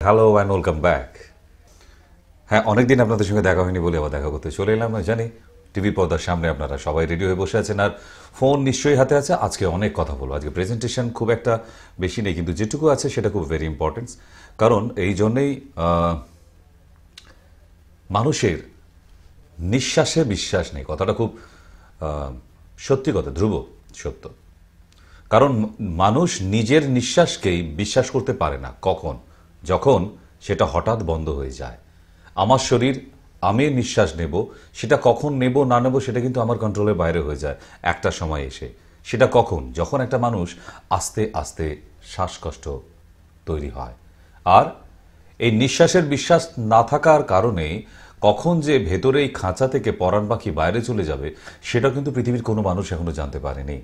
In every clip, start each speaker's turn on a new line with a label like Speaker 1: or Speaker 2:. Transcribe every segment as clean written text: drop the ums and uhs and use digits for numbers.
Speaker 1: Hello and welcome back. হ্যাঁ, অনেকদিন আপনাদের সঙ্গে দেখা হয়নি বলে আবার দেখা করতে চলে এলাম। আমি জানি টিভি পর্দার সামনে আপনারা সবাই রেডি হয়ে বসে আছেন আর ফোন নিশ্চয়ই হাতে আছে। আজকে অনেক কথা বলবো। আজকে প্রেজেন্টেশন খুব একটা বেশি নেই, কিন্তু যেটুকু আছে সেটা খুব ভেরি ইম্পর্টেন্স। কারণ এই জন্যেই মানুষের নিঃশ্বাসে বিশ্বাস নেই, কথাটা খুব সত্যি কথা, ধ্রুব সত্য। কারণ মানুষ নিজের নিঃশ্বাসকেই বিশ্বাস করতে পারে না। কখন? যখন সেটা হঠাৎ বন্ধ হয়ে যায়। আমার শরীর, আমি নিঃশ্বাস নেব, সেটা কখন নেব না নেব সেটা কিন্তু আমার কন্ট্রোলের বাইরে হয়ে যায় একটা সময় এসে। সেটা কখন? যখন একটা মানুষ আস্তে আস্তে শ্বাসকষ্ট তৈরি হয়। আর এই নিঃশ্বাসের বিশ্বাস না থাকার কারণে কখন যে ভেতরে এই খাঁচা থেকে পরাণ পাখি বাইরে চলে যাবে সেটা কিন্তু পৃথিবীর কোনো মানুষ এখনো জানতে পারেনি।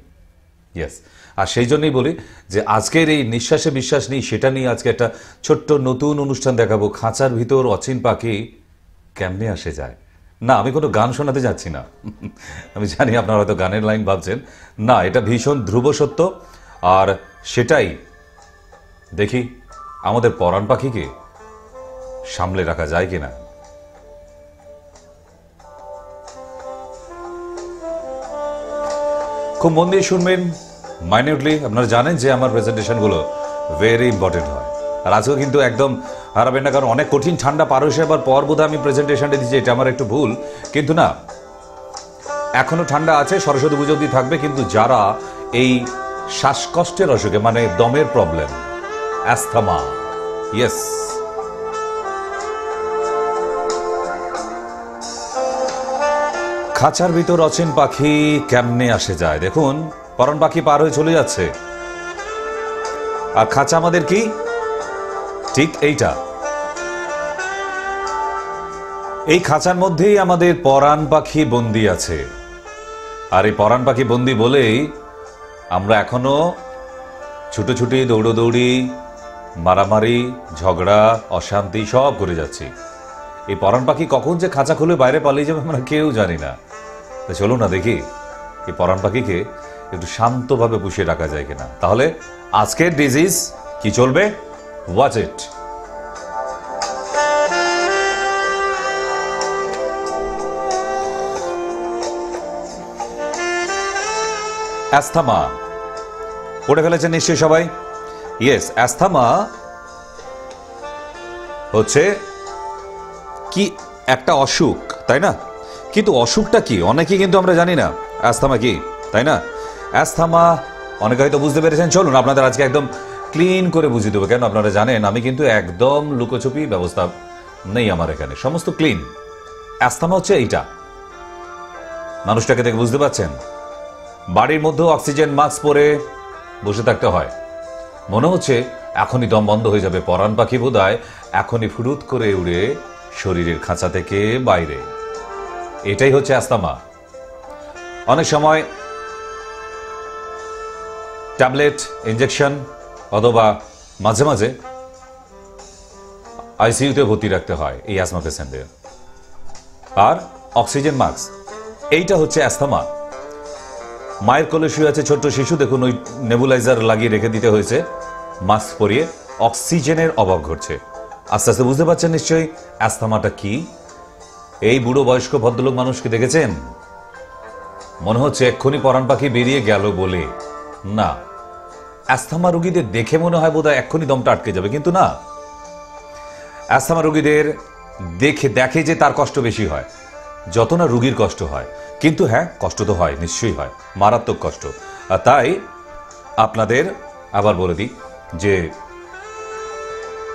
Speaker 1: ইয়েস, আর সেই জন্যই বলি যে আজকের এই নিঃশ্বাসে বিশ্বাস নেই সেটা নিয়ে আজকে একটা ছোট্ট নতুন অনুষ্ঠান দেখাবো। খাঁচার ভিতর অচিন পাখি কেমনে আসে যায়। না, আমি কোনো গান শোনাতে যাচ্ছি না। আমি জানি আপনারা হয়তো গানের লাইন ভাবছেন, না, এটা ভীষণ ধ্রুব সত্য। আর সেটাই দেখি আমাদের পরাণ পাখিকে সামলে রাখা যায় কিনা। খুব মন দিয়ে শুনবেন, মাইনিউটলি। আপনারা জানেন যে আমার প্রেজেন্টেশনগুলো ভেরি ইম্পর্টেন্ট হয়। আর আজকেও কিন্তু একদম হারাবেন না, কারণ অনেক কঠিন ঠান্ডা পার হয়ে আবার পর বোধহয় আমি প্রেজেন্টেশনটা দিচ্ছি, এটা আমার একটু ভুল। কিন্তু না, এখনো ঠান্ডা আছে, সরস্বতী পুজো অবধি থাকবে। কিন্তু যারা এই শ্বাসকষ্টের অসুখে, মানে দমের প্রবলেম, অ্যাস্থমা, ইয়েস, খাঁচার ভিতর অচিন পাখি কেমনে আসে যায়। দেখুন, পরাণ পাখি পার হয়ে চলে যাচ্ছে, আর খাঁচা আমাদের কি ঠিক এইটা। এই খাঁচার মধ্যেই আমাদের পরাণ পাখি বন্দি আছে। আর এই পরাণ পাখি বন্দি বলেই আমরা এখনো ছুটোছুটি, দৌড়োদৌড়ি, মারামারি, ঝগড়া, অশান্তি সব করে যাচ্ছি। এই পরাণ পাখি কখন যে খাঁচা খুলে বাইরে পালিয়ে যাবে আমরা কেউ জানি না। তো চলুন না দেখি এই পরাণ পাখিকে একটু শান্তভাবে পুষিয়ে রাখা যায় কিনা। তাহলে আজকের ডিজিজ কি চলবে, ওয়াচ ইট। অ্যাস্থমা পড়ে ফেলেছেন নিশ্চয়ই সবাই। ইয়েস, অ্যাস্থমা হচ্ছে কি একটা অসুখ, তাই না? কিন্তু অসুখটা কি অনেকেই কিন্তু আমরা জানি না অ্যাস্থমা কি, তাই না? অ্যাস্থমা অনেকে হয়তো বুঝতে পেরেছেন। চলুন আপনাদের আজকে একদম ক্লিন করে বুঝিয়ে দেবো। কেন আপনারা জানেন আমি কিন্তু একদম লুকোছুপি ব্যবস্থা নেই আমার এখানে, সমস্ত ক্লিন। অ্যাস্থমা হচ্ছে এইটা। মানুষটাকে দেখে বুঝতে পারছেন, বাড়ির মধ্যেও অক্সিজেন মাস্ক পরে বসে থাকতে হয়। মনে হচ্ছে এখনই দম বন্ধ হয়ে যাবে। পরাণ পাখি বোধহয় এখনই ফুরুত করে উড়ে শরীরের খাঁচা থেকে বাইরে। এটাই হচ্ছে অ্যাস্থমা। অনেক সময় ট্যাবলেট, ইনজেকশন, অথবা মাঝে মাঝে আইসিইউতে ভর্তি রাখতে হয় এই অ্যাসমা পেশেন্টদের। আর অক্সিজেন মাস্ক, এইটা হচ্ছে অ্যাস্থমা। মায়ের কোলে শুয়ে আছে ছোট্ট শিশু, দেখুন ওই নেবুলাইজার লাগিয়ে রেখে দিতে হয়েছে, মাস্ক পরিয়ে। অক্সিজেনের অভাব ঘটছে। আস্তে আস্তে বুঝতে পারছেন নিশ্চয়ই অ্যাস্থমাটা কি। এই বুড়ো বয়স্ক ভদ্রলোক মানুষকে দেখেছেন, মনে হচ্ছে এক্ষুনি পরাণ পাখি বেরিয়ে গেল বলে। না, অ্যাস্থমা রোগীদের দেখে মনে হয় বোধহয় এক্ষুনি দমটা আটকে যাবে, কিন্তু না। অ্যাস্থমা রোগীদের দেখে যে তার কষ্ট বেশি হয় যত না রোগীর কষ্ট হয়। কিন্তু হ্যাঁ, কষ্ট তো হয়, নিশ্চয়ই হয়, মারাত্মক কষ্ট। তাই আপনাদের আবার বলে দিই যে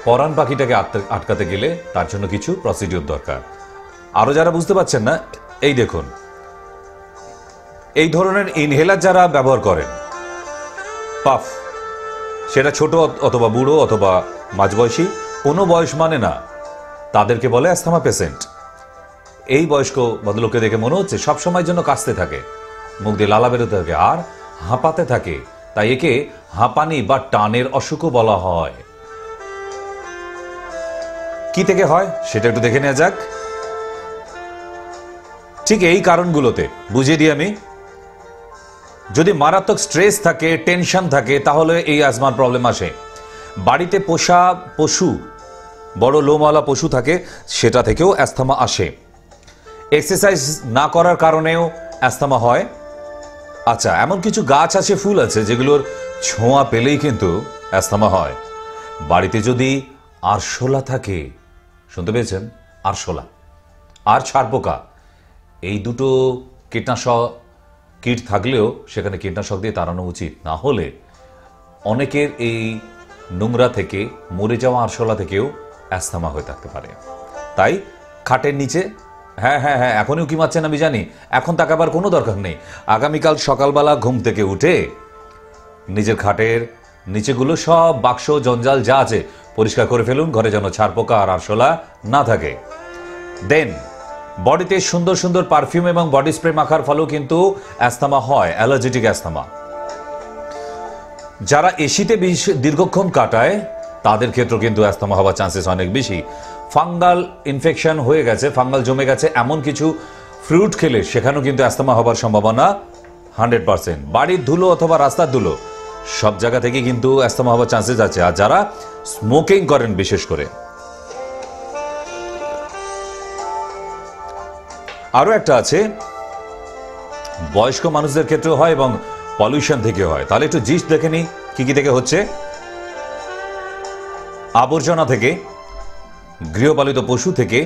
Speaker 1: পরাণ পাখিটাকে আটকাতে গেলে তার জন্য কিছু প্রসিডিওর দরকার। আরো যারা বুঝতে পারছেন না, এই দেখুন, এই ধরনের ইনহেলার যারা ব্যবহার করেন, পাফ, সেটা ছোট অথবা বুড়ো অথবা মাঝবয়সী, কোনো বয়স মানে না, তাদেরকে বলে অ্যাস্থমা পেশেন্ট। এই বয়স্ক ভদ্রলোককে দেখে মনে হচ্ছে সবসময়ের জন্য কাশতে থাকে, মুখ দিয়ে লালা বেরোতে থাকে আর হাঁপাতে থাকে। তাই একে হাঁপানি বা টানের অসুখও বলা হয়। কি থেকে হয় সেটা একটু দেখে নেওয়া যাক। ঠিক এই কারণগুলোতে বুঝিয়ে দিই আমি। যদি মারাত্মক স্ট্রেস থাকে, টেনশন থাকে, তাহলে এই অ্যাজমার প্রবলেম আসে। বাড়িতে পোষা পশু বড় লোমওয়ালা পশু থাকে সেটা থেকেও অ্যাস্থমা আসে। এক্সারসাইজ না করার কারণেও অ্যাস্থমা হয়। আচ্ছা, এমন কিছু গাছ আছে, ফুল আছে যেগুলোর ছোঁয়া পেলেই কিন্তু অ্যাস্থমা হয়। বাড়িতে যদি আরশোলা থাকে, শুনতে পেয়েছেন, আরশোলা আর ছারপোকা, এই দুটো কীটনাশক কীট থাকলেও সেখানে কীটনাশক দিয়ে তাড়ানো উচিত। না হলে অনেকের এই নোংরা থেকে, মরে যাওয়া আরশোলা থেকেও অ্যাস্থমা হয়ে থাকতে পারে। তাই খাটের নিচে, হ্যাঁ হ্যাঁ হ্যাঁ, এখনই উকি মারছেন আমি জানি, এখন তাকাবার কোনো দরকার নেই। আগামীকাল সকালবেলা ঘুম থেকে উঠে নিজের খাটের নিচেগুলো সব বাক্স জঞ্জাল যা আছে পরিষ্কার করে ফেলুন, ঘরে যেন ছারপোকা আর আরশোলা না থাকে। দেন বডিতে সুন্দর সুন্দর পারফিউম এবং বডি স্প্রে মাখার ফলেও কিন্তু অ্যাস্থমা হয়, অ্যালার্জেটিক অ্যাস্থমা। যারা এসিতে দীর্ঘক্ষণ কাটায় তাদের ক্ষেত্রেও কিন্তু অ্যাস্থমা হওয়ার চান্সেস অনেক বেশি। ফাঙ্গাল ইনফেকশন হয়ে গেছে, ফাঙ্গাল জমে গেছে এমন কিছু ফ্রুট খেলে সেখানেও কিন্তু অ্যাস্থমা হওয়ার সম্ভাবনা 100%। বাড়ির ধুলো অথবা রাস্তার ধুলো সব জায়গা থেকে কিন্তু অ্যাস্থমা হওয়ার চান্সেস আছে। আর যারা স্মোকিং করেন, বিশেষ করে, আরো একটা আছে, বয়স্ক মানুষদের ক্ষেত্রেও হয় এবং পলিউশন থেকে হয়। তাহলে একটু জিস্ট দেখে নি কি কি থেকে হচ্ছে। আবর্জনা থেকে, গৃহপালিত পশু থেকে,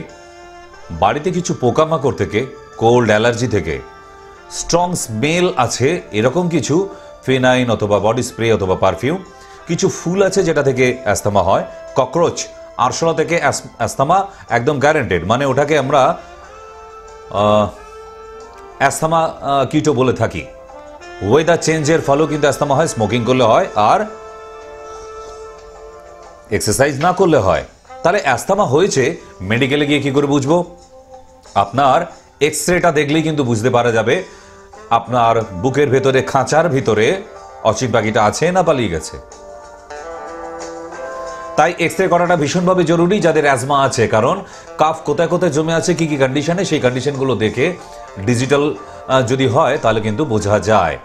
Speaker 1: বাড়িতে কিছু পোকামাকড় থেকে, কোল্ড অ্যালার্জি থেকে, স্ট্রং স্মেল আছে এরকম কিছু ফেনাইন অথবা বডি স্প্রে অথবা পারফিউম, কিছু ফুল আছে যেটা থেকে অ্যাস্থমা হয়, ককরোচ, আরশোলা থেকে অ্যাস্থমা একদম গ্যারান্টেড। মানে ওটাকে আমরা অ্যাস্থমা কিটো বলে থাকি। ওয়েদার চেঞ্জের ফলেও কিন্তু অ্যাস্থমা হয়, স্মোকিং করলে হয়, আর এক্সারসাইজ না করলে হয়। তাহলে অ্যাস্থমা হয়েছে মেডিকেলে গিয়ে কি করে বুঝবো? আপনার এক্সরেটা দেখলেই কিন্তু বুঝতে পারা যাবে আপনার বুকের ভেতরে, খাঁচার ভিতরে অচিন পাখিটা আছে না পালিয়ে গেছে। তাই এক্সরে করাটা ভীষণভাবে জরুরি যাদের অ্যাজমা আছে, কারণ কাফ কোথায় কোথায় জমে আছে, কি কি কন্ডিশনে, সেই কন্ডিশনগুলো দেখে ডিজিটাল যদি হয় তাহলে কিন্তু বোঝা যায়।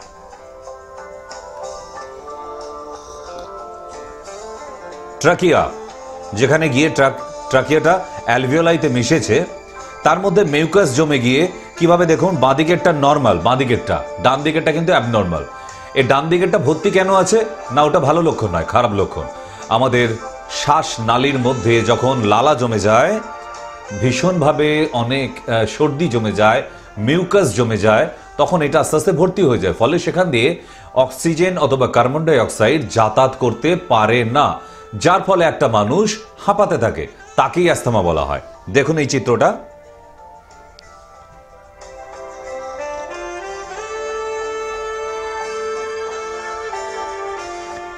Speaker 1: ট্রাকিয়া, যেখানে গিয়ে ট্রাকিয়াটা অ্যালভিওলাইতে মিশেছে, তার মধ্যে মিউকাস জমে গিয়ে কিভাবে দেখুন, বাঁ দিকেরটা নর্মাল, বাঁ দিকেরটা, ডান দিকেরটা কিন্তু অ্যাবনর্মাল। এই ডান দিকেরটা ভর্তি কেন আছে না, ওটা ভালো লক্ষণ নয়, খারাপ লক্ষণ। আমাদের শ্বাস নালীর মধ্যে যখন লালা জমে যায়, ভীষণভাবে অনেক সর্দি জমে যায়, মিউকাস জমে যায়, তখন এটা আস্তে আস্তে ভর্তি হয়ে যায়। ফলে সেখান দিয়ে অক্সিজেন অথবা কার্বন ডাই অক্সাইড যাতায়াত করতে পারে না, যার ফলে একটা মানুষ হাঁপাতে থাকে, তাকেই অ্যাস্থমা বলা হয়। দেখুন এই চিত্রটা।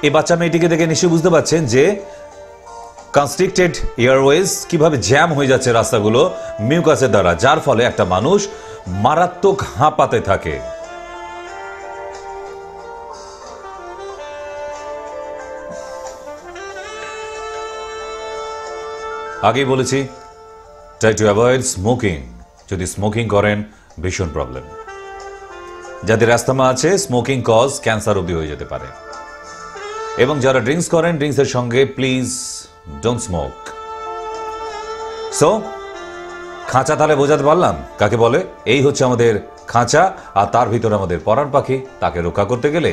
Speaker 1: এই বাচ্চা মেয়েটিকে দেখে নিশ্চয়ই বুঝতে পারছেন যে কনস্ট্রিক্টেড এয়ারওয়েজ কিভাবে জ্যাম হয়ে যাচ্ছে রাস্তাগুলো মিউকাসের দ্বারা, যার ফলে একটা মানুষ মারাত্মক হাঁপাতে থাকে। আগেই বলেছি, ট্রাই টু অ্যাভয়েড স্মোকিং। যদি স্মোকিং করেন ভীষণ প্রবলেম। যাদের অ্যাস্থমা আছে, স্মোকিং কজ ক্যান্সার অবধি হয়ে যেতে পারে। এবং যারা ড্রিঙ্কস করেন, ড্রিঙ্কসের সঙ্গে প্লিজ ডোন্ট স্মোক। সো খাঁচা তাহলে বোঝাতে পারলাম কাকে বলে। এই হচ্ছে আমাদের খাঁচা, আর তার ভিতরে আমাদের পরাণ পাখি। তাকে রক্ষা করতে গেলে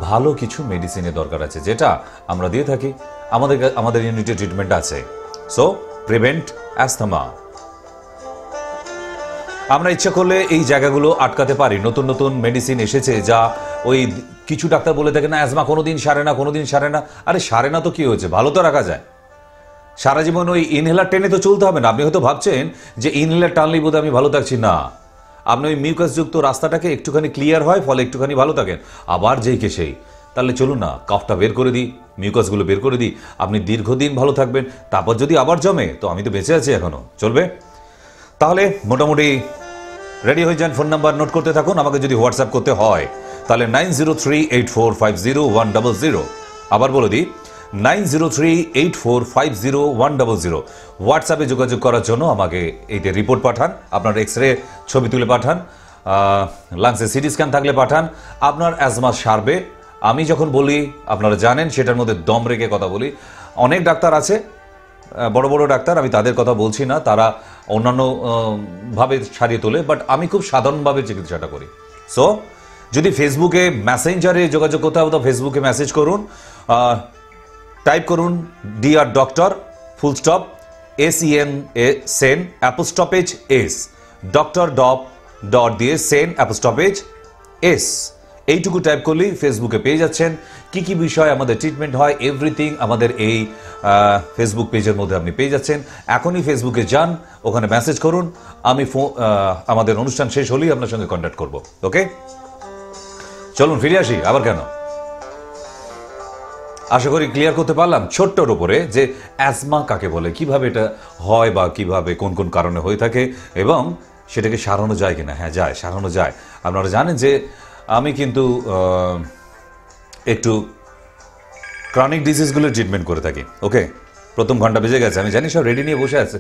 Speaker 1: ভালো কিছু মেডিসিনের দরকার আছে, যেটা আমরা দিয়ে থাকি। আমাদের ইউনিটে ট্রিটমেন্ট আছে। So prevent asthma. আমরা ইচ্ছা করলে এই জায়গাগুলো আটকাতে পারি। নতুন নতুন মেডিসিন এসেছে, যা ওই কিছু ডাক্তার বলে থাকে না অ্যাজমা কোনোদিন সারে না, কোনোদিন সারে না। আরে সারে না তো কি হয়েছে, ভালো তো রাখা যায়। সারা জীবন ওই ইনহেলার টেনে তো চলতে হবে না। আপনি হয়তো ভাবছেন যে ইনহেলার টানলেই বোধহয় আমি ভালো থাকছি, না। আপনি ওই মিউকাসযুক্ত রাস্তাটাকে একটুখানি ক্লিয়ার হয়, ফলে একটুখানি ভালো থাকেন। আবার যেই কে সেই, তাহলে চলুন না কাফটা বের করে দিই, মিউকাসগুলো বের করে দিই, আপনি দীর্ঘদিন ভালো থাকবেন। তারপর যদি আবার জমে তো আমি তো বেঁচে আছি এখনো, চলবে। তাহলে মোটামুটি রেডি হয়ে যান। ফোন নাম্বার নোট করতে থাকুন। আমাকে যদি হোয়াটসঅ্যাপ করতে হয় তাহলে 9038450100। আবার বলে দিই, 9038450100। হোয়াটসঅ্যাপে যোগাযোগ করার জন্য আমাকে এইতে রিপোর্ট পাঠান, আপনার এক্সরে ছবি তুলে পাঠান, লাংসে সিটি স্ক্যান থাকলে পাঠান। আপনার অ্যাজমা সারবে। আমি যখন বলি আপনারা জানেন, সেটার মধ্যে দম রেখে কথা বলি। অনেক ডাক্তার আছে বড় বড় ডাক্তার, আমি তাদের কথা বলছি না, তারা অন্যান্য ভাবে সারিয়ে তোলে, বাট আমি খুব সাধারণভাবে চিকিৎসাটা করি। সো যদি ফেসবুকে মেসেঞ্জারে যোগাযোগ করতে হবে তো ফেসবুকে মেসেজ করুন, টাইপ করুন DR doctor full stop SEN Sen apostrophe S, doctor dot দিয়ে সেন অ্যাপোস্টপেজ এস, এইটুকু টাইপ করলেই ফেসবুকে পেয়ে যাচ্ছেন। কি কি বিষয় আমাদের ট্রিটমেন্ট হয় এভরিথিং আমাদের এই ফেসবুক পেজের মধ্যে আপনি পেয়ে যাচ্ছেন। এখনই ফেসবুকে যান, ওখানে মেসেজ করুন, আমি আমাদের অনুষ্ঠান শেষ হলেই আপনার সঙ্গে কন্ট্যাক্ট করব। ওকে, চলুন ফিরে আসি। আবার কেন, আশা করি ক্লিয়ার করতে পারলাম ছোট্টর উপরে যে অ্যাজমা কাকে বলে, কিভাবে এটা হয় বা কিভাবে কোন কোন কারণে হয়ে থাকে এবং সেটাকে সারানো যায় কিনা। হ্যাঁ যায়, সারানো যায়। আপনারা জানেন যে আমি কিন্তু একটু ক্রনিক ডিজিজগুলোর ট্রিটমেন্ট করে থাকি। ওকে, প্রথম ঘন্টা বেজে গেছে, আমি জানি সব রেডি নিয়ে বসে আছে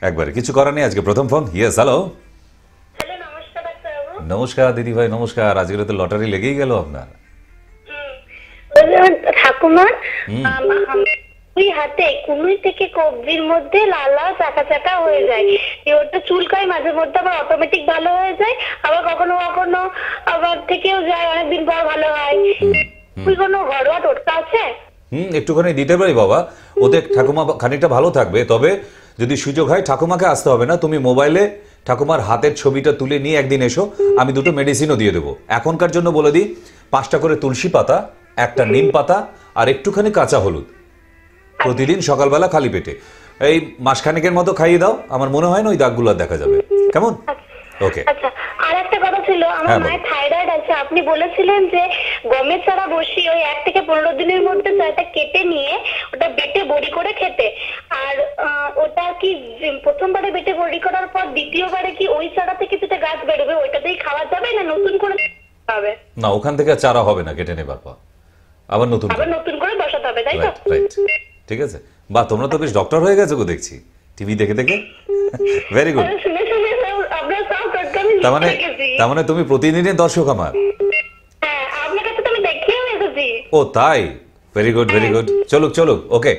Speaker 1: একবারে, কিছু করার নেই। আজকে প্রথম ফোন। Yes, hello. নমস্কার দিদি ভাই, নমস্কার। আজকে তো লটারি লেগেই গেল আপনার।
Speaker 2: ঠাকুমার দুই হাতে কুনুই থেকে কবজির মধ্যে লাল লাল চাকা চাকা হয়ে যায়, ওটা চুলকায় মাঝে মধ্যে, আবার অটোমেটিক ভালো হয়ে যায়, আবার কখনো কখনো আবার থেকেও যায়, অনেকদিন পর ভালো হয়। তুই কোনো ঘরোয়া টোটকা আছে?
Speaker 1: একটুখানি দিতে পারি বাবা, ওতে ঠাকুমা খানিকটা ভালো থাকবে। তবে যদি সুযোগ হয় ঠাকুমাকে আসতে হবে না, তুমি মোবাইলে ঠাকুমার হাতের ছবিটা তুলে নিয়ে একদিন এসো, আমি দুটো মেডিসিনও দিয়ে দেবো। এখনকার জন্য বলে দিই, 5টা করে তুলসী পাতা, একটা নিম পাতা আর একটুখানি কাঁচা হলুদ প্রতিদিন সকালবেলা খালি পেটে এই মাসখানেকের মতো খাইয়ে দাও। আমার মনে হয় না ওই দাগগুলো দেখা যাবে। কেমন? ওকে।
Speaker 2: আচ্ছা, আর একটা কথা ছিল, আমার মায়ের থাইরয়েড আছে। আপনি বলেছিলেন যে গমের চারা বসিয়ে ওই 1 থেকে 15 দিনের মধ্যে চারাটা কেটে নিয়ে ওটা বেটে বড়ি করে খেতে। আর ওটা কি প্রথমবারে বেটে বড়ি করার পর দ্বিতীয়বারে কি ওই চারা থেকে যেটা গাছ বেরোবে ওইটাতেই খাওয়া যাবে না নতুন করে হবে?
Speaker 1: না, ওখান থেকে চারা হবে না, কেটে নেবার পর আবার নতুন
Speaker 2: করে বসাতে হবে, তাই তো?
Speaker 1: রাইট, ঠিক আছে। বা তোমরা তো বেশ ডক্টর হয়ে গেছো গো দেখছি, টিভি দেখে দেখে। Very good. তার মানে তুমি প্রতিদিনের দর্শক আমার।
Speaker 2: হ্যাঁ, আপনার কাছে তো আমি দেখিয়ে এসেছি।
Speaker 1: ও তাই, ভেরি গুড ভেরি গুড। চলুক চলুক, ওকে।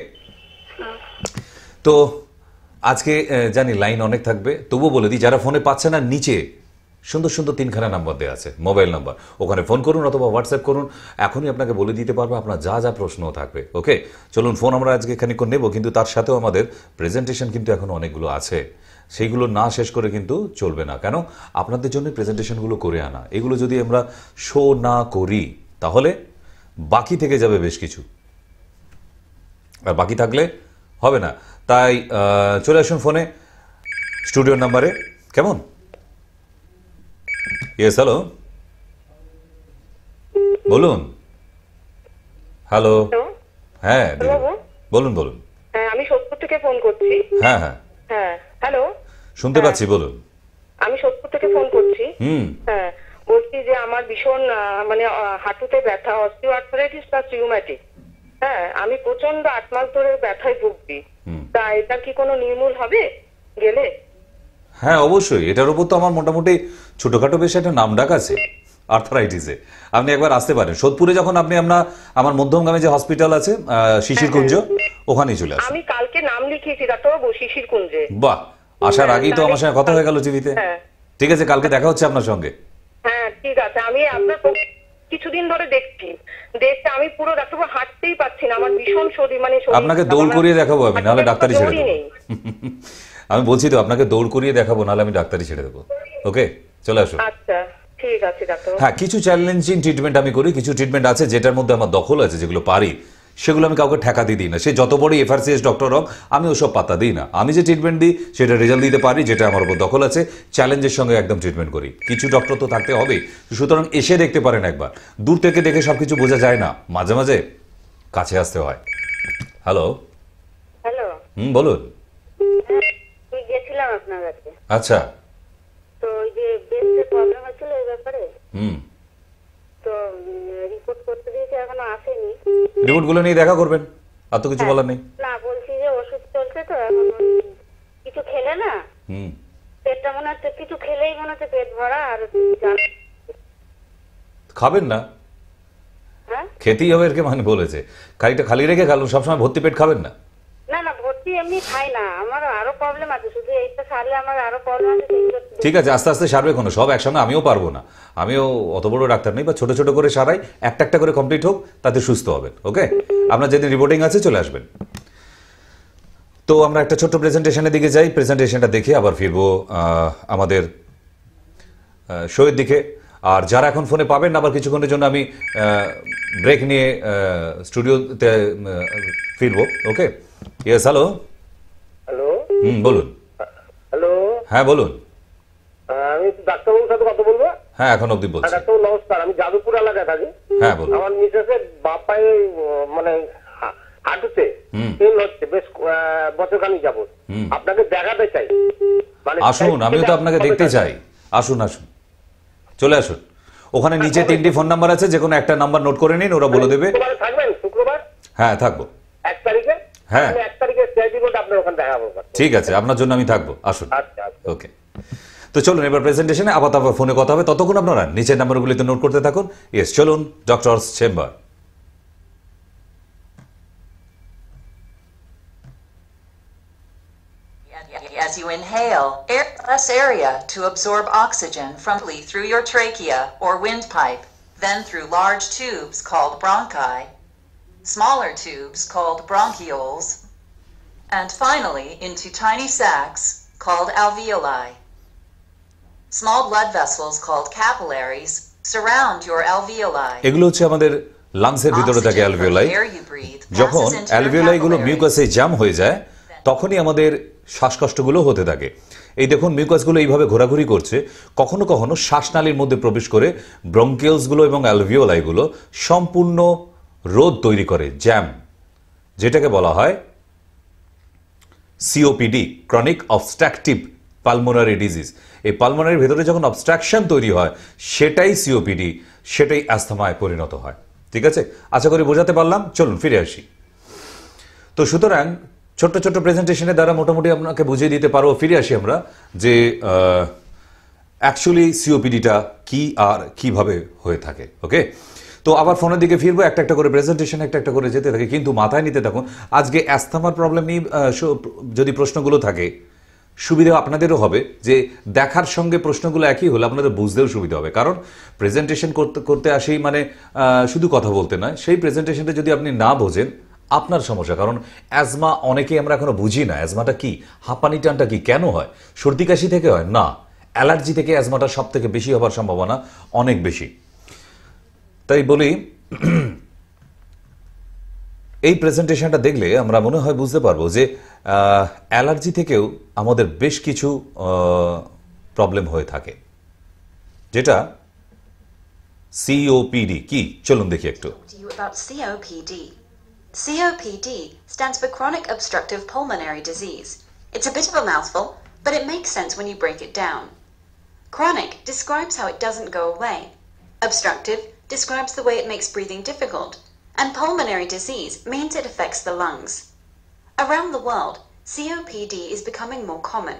Speaker 1: তো আজকে জানি লাইন অনেক থাকবে, তবুও বলে দিই, যারা ফোনে পাচ্ছে না, নিচে সুন্দর সুন্দর 3খানা নাম্বার দেওয়া আছে, মোবাইল নাম্বার, ওখানে ফোন করুন অথবা হোয়াটসঅ্যাপ করুন। এখনই আপনাকে বলে দিতে পারবো আপনার যা যা প্রশ্ন থাকবে। ওকে, চলুন ফোন আমরা আজকে খানিকক্ষণ নেব, কিন্তু তার সাথেও আমাদের প্রেজেন্টেশন কিন্তু এখন অনেকগুলো আছে, সেইগুলো না শেষ করে কিন্তু চলবে না। কেন? আপনাদের জন্য প্রেজেন্টেশনগুলো করে আনা, এগুলো যদি আমরা শো না করি তাহলে বাকি থেকে যাবে বেশ কিছু, আর বাকি থাকলে হবে না। তাই চলে আসুন ফোনে স্টুডিওর নাম্বারে। কেমন? ইয়েস, হ্যালো, বলুন। হ্যালো, হ্যাঁ বলুন বলুন।
Speaker 3: হ্যাঁ, আমি সোদপুর থেকে ফোন করছি।
Speaker 1: হ্যাঁ হ্যাঁ
Speaker 3: হ্যাঁ, হ্যালো,
Speaker 1: শুনতে পাচ্ছি, বলুন।
Speaker 3: আমি সোদপুর থেকে ফোন করছি। হ্যাঁ, বলছি যে আমার ভীষণ মানে হাঁটুতে ব্যথা, অস্টিওআর্থ্রাইটিস প্লাস রিউম্যাটিক। হ্যাঁ, আমি প্রচন্ড 8 মাস ধরে ব্যথায় ভুগছি। তা এটা কি কোনো নির্মূল হবে গেলে?
Speaker 1: হ্যাঁ অবশ্যই, এটার উপর তো আমার মোটামুটি ছোটখাটো বেশ একটা নাম ডাক আছে আর্থারাইটিসে। আপনি একবার আসতে পারেন সোদপুরে, যখন আপনি আমার মধ্যমগ্রামে যে হসপিটাল আছে শিশিরকুঞ্জ, ওখানেই চলে আসুন।
Speaker 3: আমি কালকে নাম লিখিয়েছি ডাক্তারবাবু শিশিরকুঞ্জে।
Speaker 1: বাহ, আসার আগেই তো আমার সঙ্গে কথা হয়ে গেল টিভিতে। ঠিক আছে, কালকে দেখা হচ্ছে আপনার সঙ্গে।
Speaker 3: হ্যাঁ ঠিক আছে, আমি আপনার কিছুদিন ধরে দেখছি, আমি পুরো ডাক্তারবাবু হাঁটতেই পারছি না, আমার ভীষণ শরীর মানে
Speaker 1: আপনাকে দৌড় করিয়ে দেখাবো আমি, নাহলে ডাক্তারি ছেড়ে দেবো। আমি বলছি তো আপনাকে দৌড় করিয়ে দেখাবো, নাহলে আমি ডাক্তারি ছেড়ে দেবো। ওকে, চলে আসুন।
Speaker 3: আচ্ছা ঠিক আছে ডাক্তার।
Speaker 1: হ্যাঁ, কিছু চ্যালেঞ্জিং ট্রিটমেন্ট আমি করি, কিছু ট্রিটমেন্ট আছে যেটার মধ্যে আমার দখল আছে, যেগুলো পারি সেগুলো আমি কাউকে ঠেকা দিয়ে দিই না। সে যত বড়ই FRCS ডক্টর হোক, আমি ওসব পাত্তা দিই না। আমি যে ট্রিটমেন্ট দিই সেটা রেজাল্ট দিতে পারি, যেটা আমার উপর দখল আছে, চ্যালেঞ্জের সঙ্গে একদম ট্রিটমেন্ট করি। কিছু ডক্টর তো থাকতে হবে, সুতরাং এসে দেখতে পারেন একবার। দূর থেকে দেখে সবকিছু বোঝা যায় না, মাঝে মাঝে কাছে আসতে হয়। হ্যালো
Speaker 3: হ্যালো,
Speaker 1: বলুন।
Speaker 3: গেছিলাম আপনার কাছে।
Speaker 1: আচ্ছা,
Speaker 3: তো ওই যে বেস্টের প্রবলেম হচ্ছিল এই ব্যাপারে, তো রিপোর্ট করতে দিয়েছে, এখনো আসেনি।
Speaker 1: রিপোর্টগুলো নিয়ে দেখা করবেন, আর তো কিছু বলার নেই।
Speaker 3: না, বলছি যে ওষুধ চলছে তো, এখন কিছু খেলে না পেটটা মনে হচ্ছে, কিছু খেলেই মনে হচ্ছে পেট ভরা, আর
Speaker 1: খাবেন না, খেতেই হবে, এরকে মানে বলেছে। খালিটা খালি রেখে খালুন, সবসময় ভর্তি পেট খাবেন না।
Speaker 3: না না, ভর্তি এমনি খাই না, আমার আরো প্রবলেম আছে, শুধু এইটা সারলে আমার আরো প্রবলেম আছে।
Speaker 1: ঠিক আছে, আস্তে আস্তে সারবে, কোনো সব একসঙ্গে আমিও পারবো না, আমিও অত বড় ডাক্তার নেই, বা ছোট ছোট করে সারাই, একটা একটা করে কমপ্লিট হোক, তাতে সুস্থ হবেন। ওকে, আপনার যেদিন রিপোর্টিং আছে চলে আসবেন। তো আমরা একটা ছোট্ট প্রেজেন্টেশনের দিকে যাই, প্রেজেন্টেশনটা দেখে আবার ফিরবো আমাদের শোয়ের দিকে। আর যারা এখন ফোনে পাবেন না, আবার কিছুক্ষণের জন্য আমি ব্রেক নিয়ে স্টুডিওতে ফিরবো। ওকে, ইয়েস, হ্যালো।
Speaker 3: হ্যালো,
Speaker 1: বলুন।
Speaker 3: হ্যালো,
Speaker 1: হ্যাঁ বলুন।
Speaker 3: আমি ডাক্তারবাবুর সাথে কথা বলবো?
Speaker 1: হ্যাঁ, এখন অবধি বলছি।
Speaker 3: ডাক্তারবাবু নমস্কার, আমি যাদবপুর এলাকায় থাকি।
Speaker 1: হ্যাঁ বলুন।
Speaker 3: আমার মিসেসের বাপায় মানে হাঁটুতে পেন হচ্ছে বেশ বছরখানি যাবত, আপনাকে দেখাতে চাই। মানে
Speaker 1: আসুন, আমিও তো আপনাকে দেখতে চাই। আসুন আসুন, চলে আসুন। ওখানে নিচে 3টি ফোন নাম্বার আছে, যে কোনো একটা নাম্বার নোট করে নিন, ওরা বলে দেবে।
Speaker 3: শুক্রবারে থাকবেন? শুক্রবার?
Speaker 1: হ্যাঁ থাকবো।
Speaker 3: 1 তারিখে?
Speaker 1: হ্যাঁ।
Speaker 3: 1 তারিখে সিআইডি রোড আপনার ওখানে দেখাবো।
Speaker 1: ঠিক আছে, আপনার জন্য আমি থাকবো, আসুন।
Speaker 3: আচ্ছা আচ্ছা।
Speaker 1: ওকে, তো চলুন এবার প্রেজেন্টেশনে আবার ফোনে কথা হবে, ততক্ষণ আপনারা নিচের নাম্বারগুলিতে নোট করতে থাকুন। ইয়েস, চলুন doctors chamber.
Speaker 4: As you inhale, air less area to absorb oxygen through your trachea or windpipe, then through large tubes called bronchi, smaller tubes called bronchioles, and finally into tiny sacs called alveoli. Small blood vessels called capillaries surround your alveoli.
Speaker 1: এগুলো হচ্ছে আমাদের লাংসের ভিতরে থাকে alveoli. যখন alveoli গুলো মিউকাসে jam হয়ে যায়, তখনই আমাদের শ্বাসকষ্টগুলো হতে থাকে। এই দেখুন, মিউকাসগুলো এইভাবে ঘোরাঘুরি করছে, কখনো কখনো শ্বাসনালীর মধ্যে প্রবেশ করে ব্রঙ্কিয়ালসগুলো এবং অ্যালভিওলাইগুলো সম্পূর্ণ রোধ তৈরি করে, জ্যাম, যেটাকে বলা হয় COPD, chronic obstructive pulmonary disease. এই পালমোনারির ভেতরে যখন অবস্ট্রাকশন তৈরি হয়, সেটাই সিওপিডি, সেটাই অ্যাস্থমায় পরিণত হয়। ঠিক আছে, আশা করি বোঝাতে পারলাম। চলুন ফিরে আসি। তো সুতরাং ছোট্ট ছোট্ট প্রেজেন্টেশনের দ্বারা মোটামুটি আপনাকে বুঝিয়ে দিতে পারবো। ফিরে আসি আমরা, যে অ্যাকচুয়ালি সিওপিডিটা কি আর কিভাবে হয়ে থাকে। ওকে, তো আবার ফোনের দিকে ফিরবো, একটা একটা করে প্রেজেন্টেশন একটা একটা করে যেতে থাকে, কিন্তু মাথায় নিতে থাকুন আজকে অ্যাস্থমার প্রবলেম নিয়ে যদি প্রশ্নগুলো থাকে, সুবিধা আপনাদেরও হবে, যে দেখার সঙ্গে প্রশ্নগুলো একই হলে আপনাদের বুঝতেও সুবিধা হবে। কারণ প্রেজেন্টেশন করতে করতে আসি মানে শুধু কথা বলতে নয়, সেই প্রেজেন্টেশনটা যদি আপনি না বোঝেন আপনার সমস্যা। কারণ অ্যাজমা অনেকেই আমরা এখনো বুঝি না, অ্যাজমাটা কি, হাঁপানি টানটা কি, কেন হয়, সর্দি কাশি থেকে হয় না, অ্যালার্জি থেকে অ্যাজমাটা সব থেকে বেশি হওয়ার সম্ভাবনা অনেক বেশি। তাই বলি, এই প্রেজেন্টেশনটা দেখলে আমরা মনে হয় বুঝতে পারবো যে অ্যালার্জি থেকেও আমাদের বেশ কিছু প্রবলেম হয়ে থাকে, যেটা সিওপিডি কি, চলুন দেখি একটু।
Speaker 4: COPD. COPD stands for chronic obstructive pulmonary disease. It's a bit of a mouthful, but it makes sense when you break it down. Chronic describes how it doesn't go away. Obstructive describes the way it makes breathing difficult. And pulmonary disease means it affects the lungs. Around the world, COPD is becoming more common.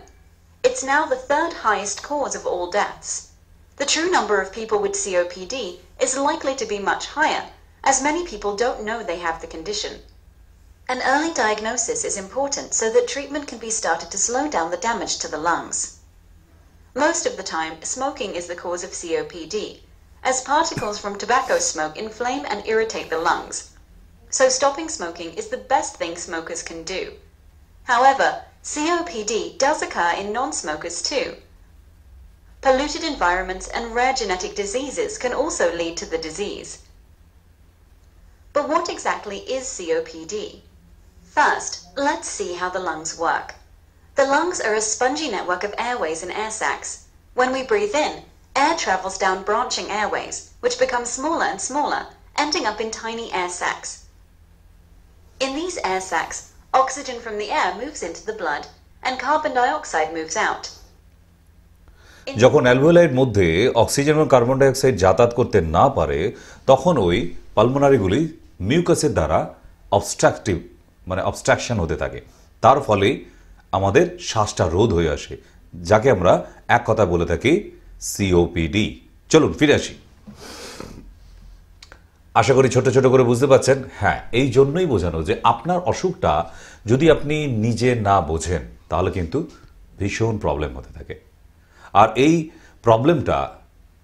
Speaker 4: It's now the 3rd highest cause of all deaths. The true number of people with COPD is likely to be much higher, as many people don't know they have the condition. An early diagnosis is important so that treatment can be started to slow down the damage to the lungs. Most of the time, smoking is the cause of COPD, as particles from tobacco smoke inflame and irritate the lungs. So stopping smoking is the best thing smokers can do. However, COPD does occur in non-smokers too. Polluted environments and rare genetic diseases can also lead to the disease. But what exactly is COPD? First, let's see how the lungs work. The lungs are a spongy network of airways and air sacs. When we breathe in, air travels down branching airways, which become smaller and smaller, ending up in tiny air sacs. In these air sacs, oxygen from the air moves into the blood, and carbon dioxide moves out.
Speaker 1: যখন অ্যালভিওলাইয়ের মধ্যে oxygen এবং carbon die oxide যাতায়াত করতে না পারে, তখন ওই পালমোনারিগুলি মিউকাসের দ্বারা অবস্ট্রাকটিভ মানে অবস্ট্রাকশন হতে থাকে। তার ফলে আমাদের শ্বাসটা রোধ হয়ে আসে, যাকে আমরা এক কথা বলে থাকি সিওপিডি। চলুন ফিরে আসি। আশা করি ছোট ছোট করে বুঝতে পারছেন। হ্যাঁ, এই জন্যই বোঝানো যে আপনার অসুখটা যদি আপনি নিজে না বোঝেন তাহলে কিন্তু ভীষণ প্রবলেম হতে থাকে। আর এই প্রবলেমটা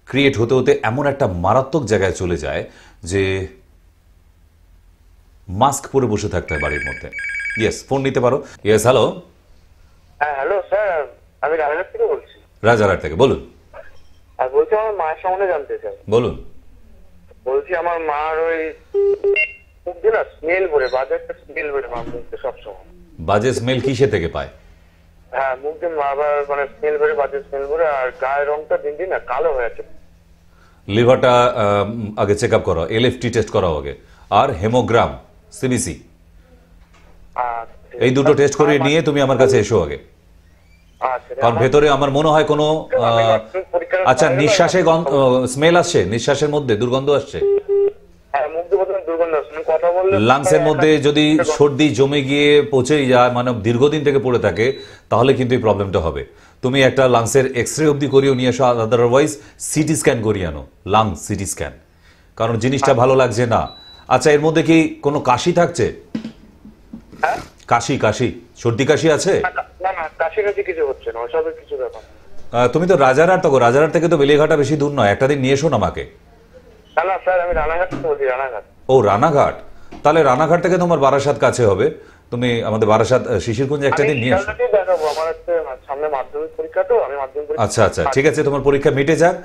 Speaker 1: ক্রিয়েট হতে হতে এমন একটা মারাত্মক জায়গায় চলে যায় যে মাস্ক পরে বসে থাকতে হয় বাড়ির মধ্যে। ইয়েস, ফোন নিতে পারো। Yes, hello.
Speaker 5: হ্যাঁ হ্যালো স্যার, আমি রানাঘাট থেকে বলছি।
Speaker 1: রাজারহাট থেকে বলুন।
Speaker 5: আর বলছি আমার মায়ের সম্বন্ধে জানতে চাই।
Speaker 1: বলুন।
Speaker 5: বলছি আমার মার ওই মুখ দিয়ে না স্মেল বেরোয়, বাজে একটা স্মেল বেরোয় মার মুখ দিয়ে সবসময়।
Speaker 1: বাজে স্মেল কিসে থেকে পায়?
Speaker 5: হ্যাঁ, মুখ দিয়ে বারবার মানে স্মেল বেরোয়, বাজে স্মেল বেরোয়, আর গায়ের রংটা দিন দিন না কালো হয়ে আছে।
Speaker 1: লিভারটা আগে চেক আপ করাও, এলএফটি টেস্ট করাও আগে, আর হেমোগ্রাম, সিবিসি, এই দুটো টেস্ট করে নিয়ে তুমি আমার কাছে এসো আগে। কারণ ভেতরে আমার মনে হয় কোনো আচ্ছা নিঃশ্বাসে স্মেল আসছে, নিঃশ্বাসের মধ্যে দুর্গন্ধ আসছে, লাংসের মধ্যে যদি সর্দি জমে গিয়ে পচে যায়, মানে দীর্ঘদিন থেকে পড়ে থাকে, তাহলে কিন্তু এই প্রবলেমটা হবে। তুমি একটা লাংসের এক্সরে অবধি করিয়ে নিয়ে এসো, আদারওয়াইজ সিটি স্ক্যান করিয়ে আনো, লাং সিটি স্ক্যান, কারণ জিনিসটা ভালো লাগছে না। আচ্ছা, এর মধ্যে কি কোনো কাশি থাকছে? কাশি কাশি সর্দি কাশি আছে?
Speaker 5: না না, কাশি কাশি কিছু হচ্ছে না, ওসবের কিছু ব্যাপার।
Speaker 1: তুমি তো রাজারহাট থাকো, রাজারহাট থেকে তো বেলিয়াঘাটা বেশি দূর নয়, একটা দিন নিয়ে এসো না আমাকে।
Speaker 5: না না স্যার, আমি রানাঘাট থেকে বলছি, রানাঘাট।
Speaker 1: ও রানাঘাট, তাহলে রানাঘাট থেকে তোমার বারাসাত কাছে হবে, তুমি আমাদের বারাসাত শিশিরকুঞ্জে একটা দিন নিয়ে এসো।
Speaker 5: দেখাবো, আমার সামনে মাধ্যমিক পরীক্ষা, তো আমি মাধ্যমিক পরীক্ষা।
Speaker 1: আচ্ছা আচ্ছা, ঠিক আছে, তোমার পরীক্ষা মিটে যাক।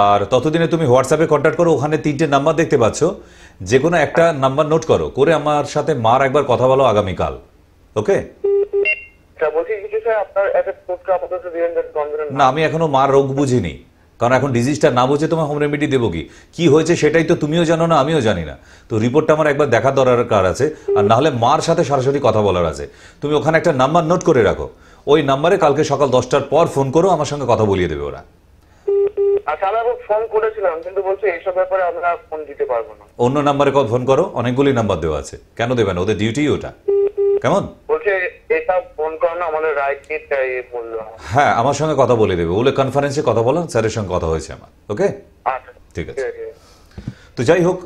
Speaker 1: আর ততদিনে তুমি হোয়াটসঅ্যাপে কন্ট্যাক্ট করো, ওখানে 3টে নাম্বার দেখতে পাচ্ছ, যে কোনো একটা নাম্বার নোট করো, করে আমার সাথে মার একবার কথা বলো আগামীকাল। ওকে?
Speaker 5: বলছি কিছু স্যার, আপনার একটা টোটকা আপাতত দিবেন
Speaker 1: না, আমি এখনো মার রোগ বুঝিনি, কারণ এখন ডিজিজটা না বুঝে তোমার হোম রেমেডি দেবো কি হয়েছে সেটাই তো তুমিও জানো না, আমিও জানি না। তো রিপোর্টটা আমার একবার দেখা দরকার আছে, আর না হলে মার সাথে সরাসরি কথা বলার আছে। তুমি ওখানে একটা নাম্বার নোট করে রাখো, ওই নাম্বারে কালকে সকাল 10টার পর ফোন করো, আমার সঙ্গে কথা বলিয়ে দেবে ওরা।
Speaker 5: আচ্ছা, আমি ফোন করেছিলাম, কিন্তু বলছে এইসব ব্যাপারে আমরা ফোন দিতে পারবো না।
Speaker 1: অন্য নাম্বারে ফোন করো, অনেকগুলি নাম্বার দেওয়া আছে, কেন দেবে না, ওদের ডিউটি ওটা। কেমন?
Speaker 5: বলছে এটা ফোন করানো আমাদের রাইট নেই, তাই বললো। হ্যাঁ,
Speaker 1: আমার সঙ্গে কথা বলে দেবে, বলে কনফারেন্সে কথা বলো, স্যারের সঙ্গে কথা হয়েছে আমার। ওকে,
Speaker 5: আচ্ছা
Speaker 1: ঠিক আছে। তো যাই হোক,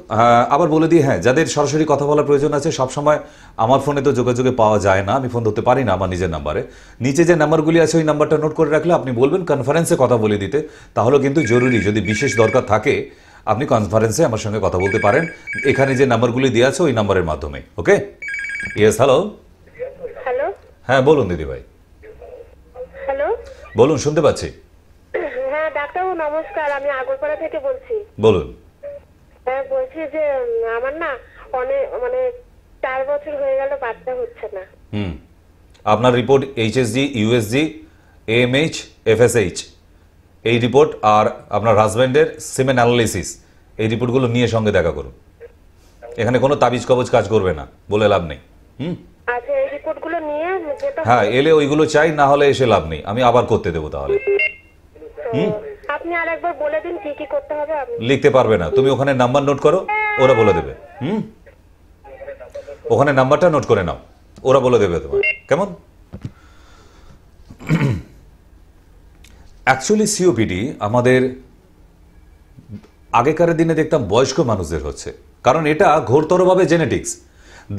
Speaker 1: আবার বলে দিই, হ্যাঁ, যাদের সরাসরি কথা বলার প্রয়োজন আছে, সবসময় আমার ফোনে তো যোগাযোগে পাওয়া যায় না, আমি ফোন ধরতে পারি না আমার নিজের নাম্বারে। নিচে যে নাম্বারগুলি আছে ওই নাম্বারটা নোট করে রাখলে আপনি বলবেন কনফারেন্সে কথা বলে দিতে, তাহলে কিন্তু জরুরি, যদি বিশেষ দরকার থাকে আপনি কনফারেন্সে আমার সঙ্গে কথা বলতে পারেন, এখানে যে নাম্বারগুলি দেওয়া আছে ওই নাম্বারের মাধ্যমে। ওকে? Yes, hello.
Speaker 2: হ্যালো,
Speaker 1: হ্যাঁ বলুন দিদি ভাই।
Speaker 2: হ্যালো,
Speaker 1: বলুন, শুনতে পাচ্ছি।
Speaker 2: হ্যাঁ ডাক্তারবাবু নমস্কার, আমি আগরপাড়া থেকে বলছি।
Speaker 1: বলুন।
Speaker 2: হ্যাঁ, বলছি যে আমার না অনেক মানে 4 বছর হয়ে গেল বাচ্চা হচ্ছে না।
Speaker 1: আপনার report HSG, USG, AMH, FSH, এই রিপোর্ট, আর আপনার হাজব্যান্ডের সিমেন অ্যানালিসিস, এই রিপোর্টগুলো নিয়ে সঙ্গে দেখা করুন। এখানে কোনো তাবিজ কবজ কাজ করবে না, বলে লাভ নেই।
Speaker 2: আচ্ছা, এই রিপোর্টগুলো নিয়ে
Speaker 1: হ্যাঁ, এলে ওইগুলো চাই, না হলে এসে লাভ নেই, আমি আবার করতে দেবো তাহলে।
Speaker 2: আপনি আরেকবার বলে দিন কি কি করতে হবে। আপনি
Speaker 1: লিখতে পারবে না, তুমি ওখানে নাম্বার নোট করো, ওরা বলে দেবে। ওখানে নাম্বারটা নোট করে নাও, ওরা বলে দেবে তোমার। কেমন? অ্যাকচুয়ালি সিওপিডি আমাদের আগেকার দিনে দেখতাম বয়স্ক মানুষদের হচ্ছে, কারণ এটা ঘোরতরভাবে জেনেটিক্স।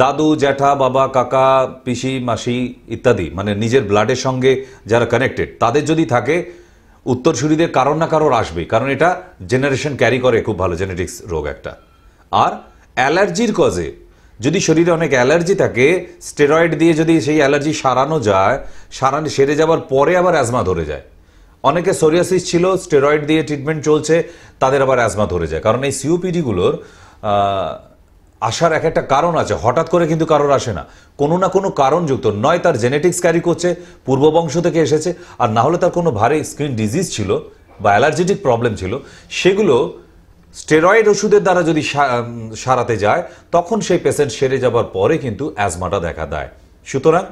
Speaker 1: দাদু, জ্যাঠা, বাবা, কাকা, পিসি, মাসি ইত্যাদি, মানে নিজের ব্লাডের সঙ্গে যারা কানেক্টেড, তাদের যদি থাকে, উত্তরসূরিদের কারোর না কারোর আসবেই, কারণ এটা জেনারেশন ক্যারি করে, খুব ভালো জেনেটিক্স রোগ একটা। আর অ্যালার্জির কজে, যদি শরীরে অনেক অ্যালার্জি থাকে, স্টেরয়েড দিয়ে যদি সেই অ্যালার্জি সারানো যায়, সেরে যাওয়ার পরে আবার অ্যাজমা ধরে যায়। অনেকে সোরিয়াসিস ছিল, স্টেরয়েড দিয়ে ট্রিটমেন্ট চলছে, তাদের আবার অ্যাজমা ধরে যায়। কারণ এই সিওপিডিগুলোর আসার এক একটা কারণ আছে, হঠাৎ করে কিন্তু কারোর আসে না, কোনো না কোনো কারণযুক্ত, নয় তার জেনেটিক্স ক্যারি করছে, পূর্ববংশ থেকে এসেছে, আর না হলে তার কোনো ভারী স্কিন ডিজিজ ছিল বা অ্যালার্জেটিক প্রবলেম ছিল, সেগুলো স্টেরয়েড ওষুধের দ্বারা যদি সারাতে যায়, তখন সেই পেশেন্ট সেরে যাবার পরে কিন্তু অ্যাজমাটা দেখা দেয়। সুতরাং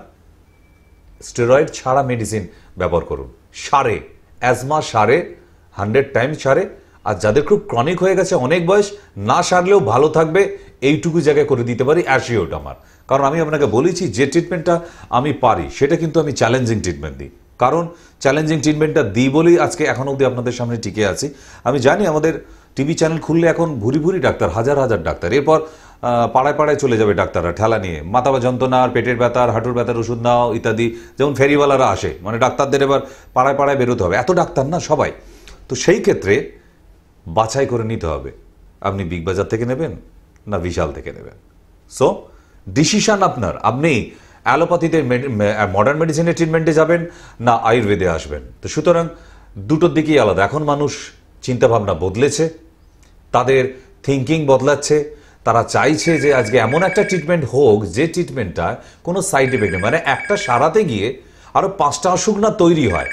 Speaker 1: স্টেরয়েড ছাড়া মেডিসিন ব্যবহার করুন, সারে, অ্যাজমা সারে, 100 টাইমস সারে। আর যাদের খুব ক্রনিক হয়ে গেছে, অনেক বয়স, না সারলেও ভালো থাকবে, এইটুকু জায়গায় করে দিতে পারি অ্যাসিওর্ড আমার। কারণ আমি আপনাকে বলেছি, যে ট্রিটমেন্টটা আমি পারি সেটা কিন্তু আমি চ্যালেঞ্জিং ট্রিটমেন্ট দিই, কারণ চ্যালেঞ্জিং ট্রিটমেন্টটা দিই বলেই আজকে এখন অবধি আপনাদের সামনে টিকে আছি। আমি জানি আমাদের টিভি চ্যানেল খুললে এখন ভুরি ভুরি ডাক্তার, হাজার হাজার ডাক্তার। এরপর পাড়ায় পাড়ায় চলে যাবে ডাক্তাররা ঠেলা নিয়ে, মাথা যন্ত্রণার, পেটের ব্যথার, হাঁটুর ব্যথার ওষুধ নাও ইত্যাদি। যেমন ফেরিওয়ালারা আসে, মানে ডাক্তারদের এবার পাড়ায় পাড়ায় বেরোতে হবে, এত ডাক্তার না সবাই। তো সেই ক্ষেত্রে বাছাই করে নিতে হবে আপনি বিগ বাজার থেকে নেবেন না বিশাল থেকে নেবেন। সো ডিসিশন আপনার, আপনি অ্যালোপ্যাথিতে মডার্ন মেডিসিনের ট্রিটমেন্টে যাবেন না আয়ুর্বেদে আসবেন। তো সুতরাং দুটোর দিকেই আলাদা। এখন মানুষ চিন্তাভাবনা বদলেছে, তাদের থিঙ্কিং বদলাচ্ছে, তারা চাইছে যে আজকে এমন একটা ট্রিটমেন্ট হোক যে ট্রিটমেন্টটা কোনো সাইড এফেক্ট নেই, মানে একটা সারাতে গিয়ে আরও 5টা অসুখ না তৈরি হয়।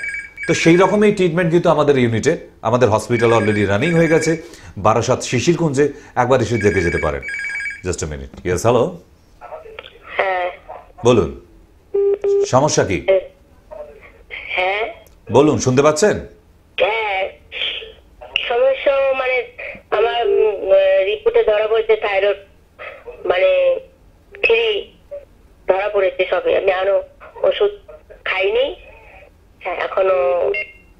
Speaker 1: তো সেই রকমই ট্রিটমেন্ট কিন্তু আমাদের ইউনিটে, আমাদের হসপিটাল অলরেডি রানিং হয়ে গেছে। বারাসাত শিশিরকুঞ্জে একবার এসে দেখে যেতে পারেন। Just a minute. Yes, hello,
Speaker 2: হ্যাঁ
Speaker 1: বলুন সমস্যা কি?
Speaker 2: হ্যাঁ
Speaker 1: বলুন, শুনতে পাচ্ছেন?
Speaker 2: হ্যাঁ, সমস্যা মানে আমার রিপোর্টে ধরা পড়েছে থাইরয়েড, মানে 3 ধরা পড়েছে সবে। আমি আরো ওষুধ খাইনি, হ্যাঁ এখনো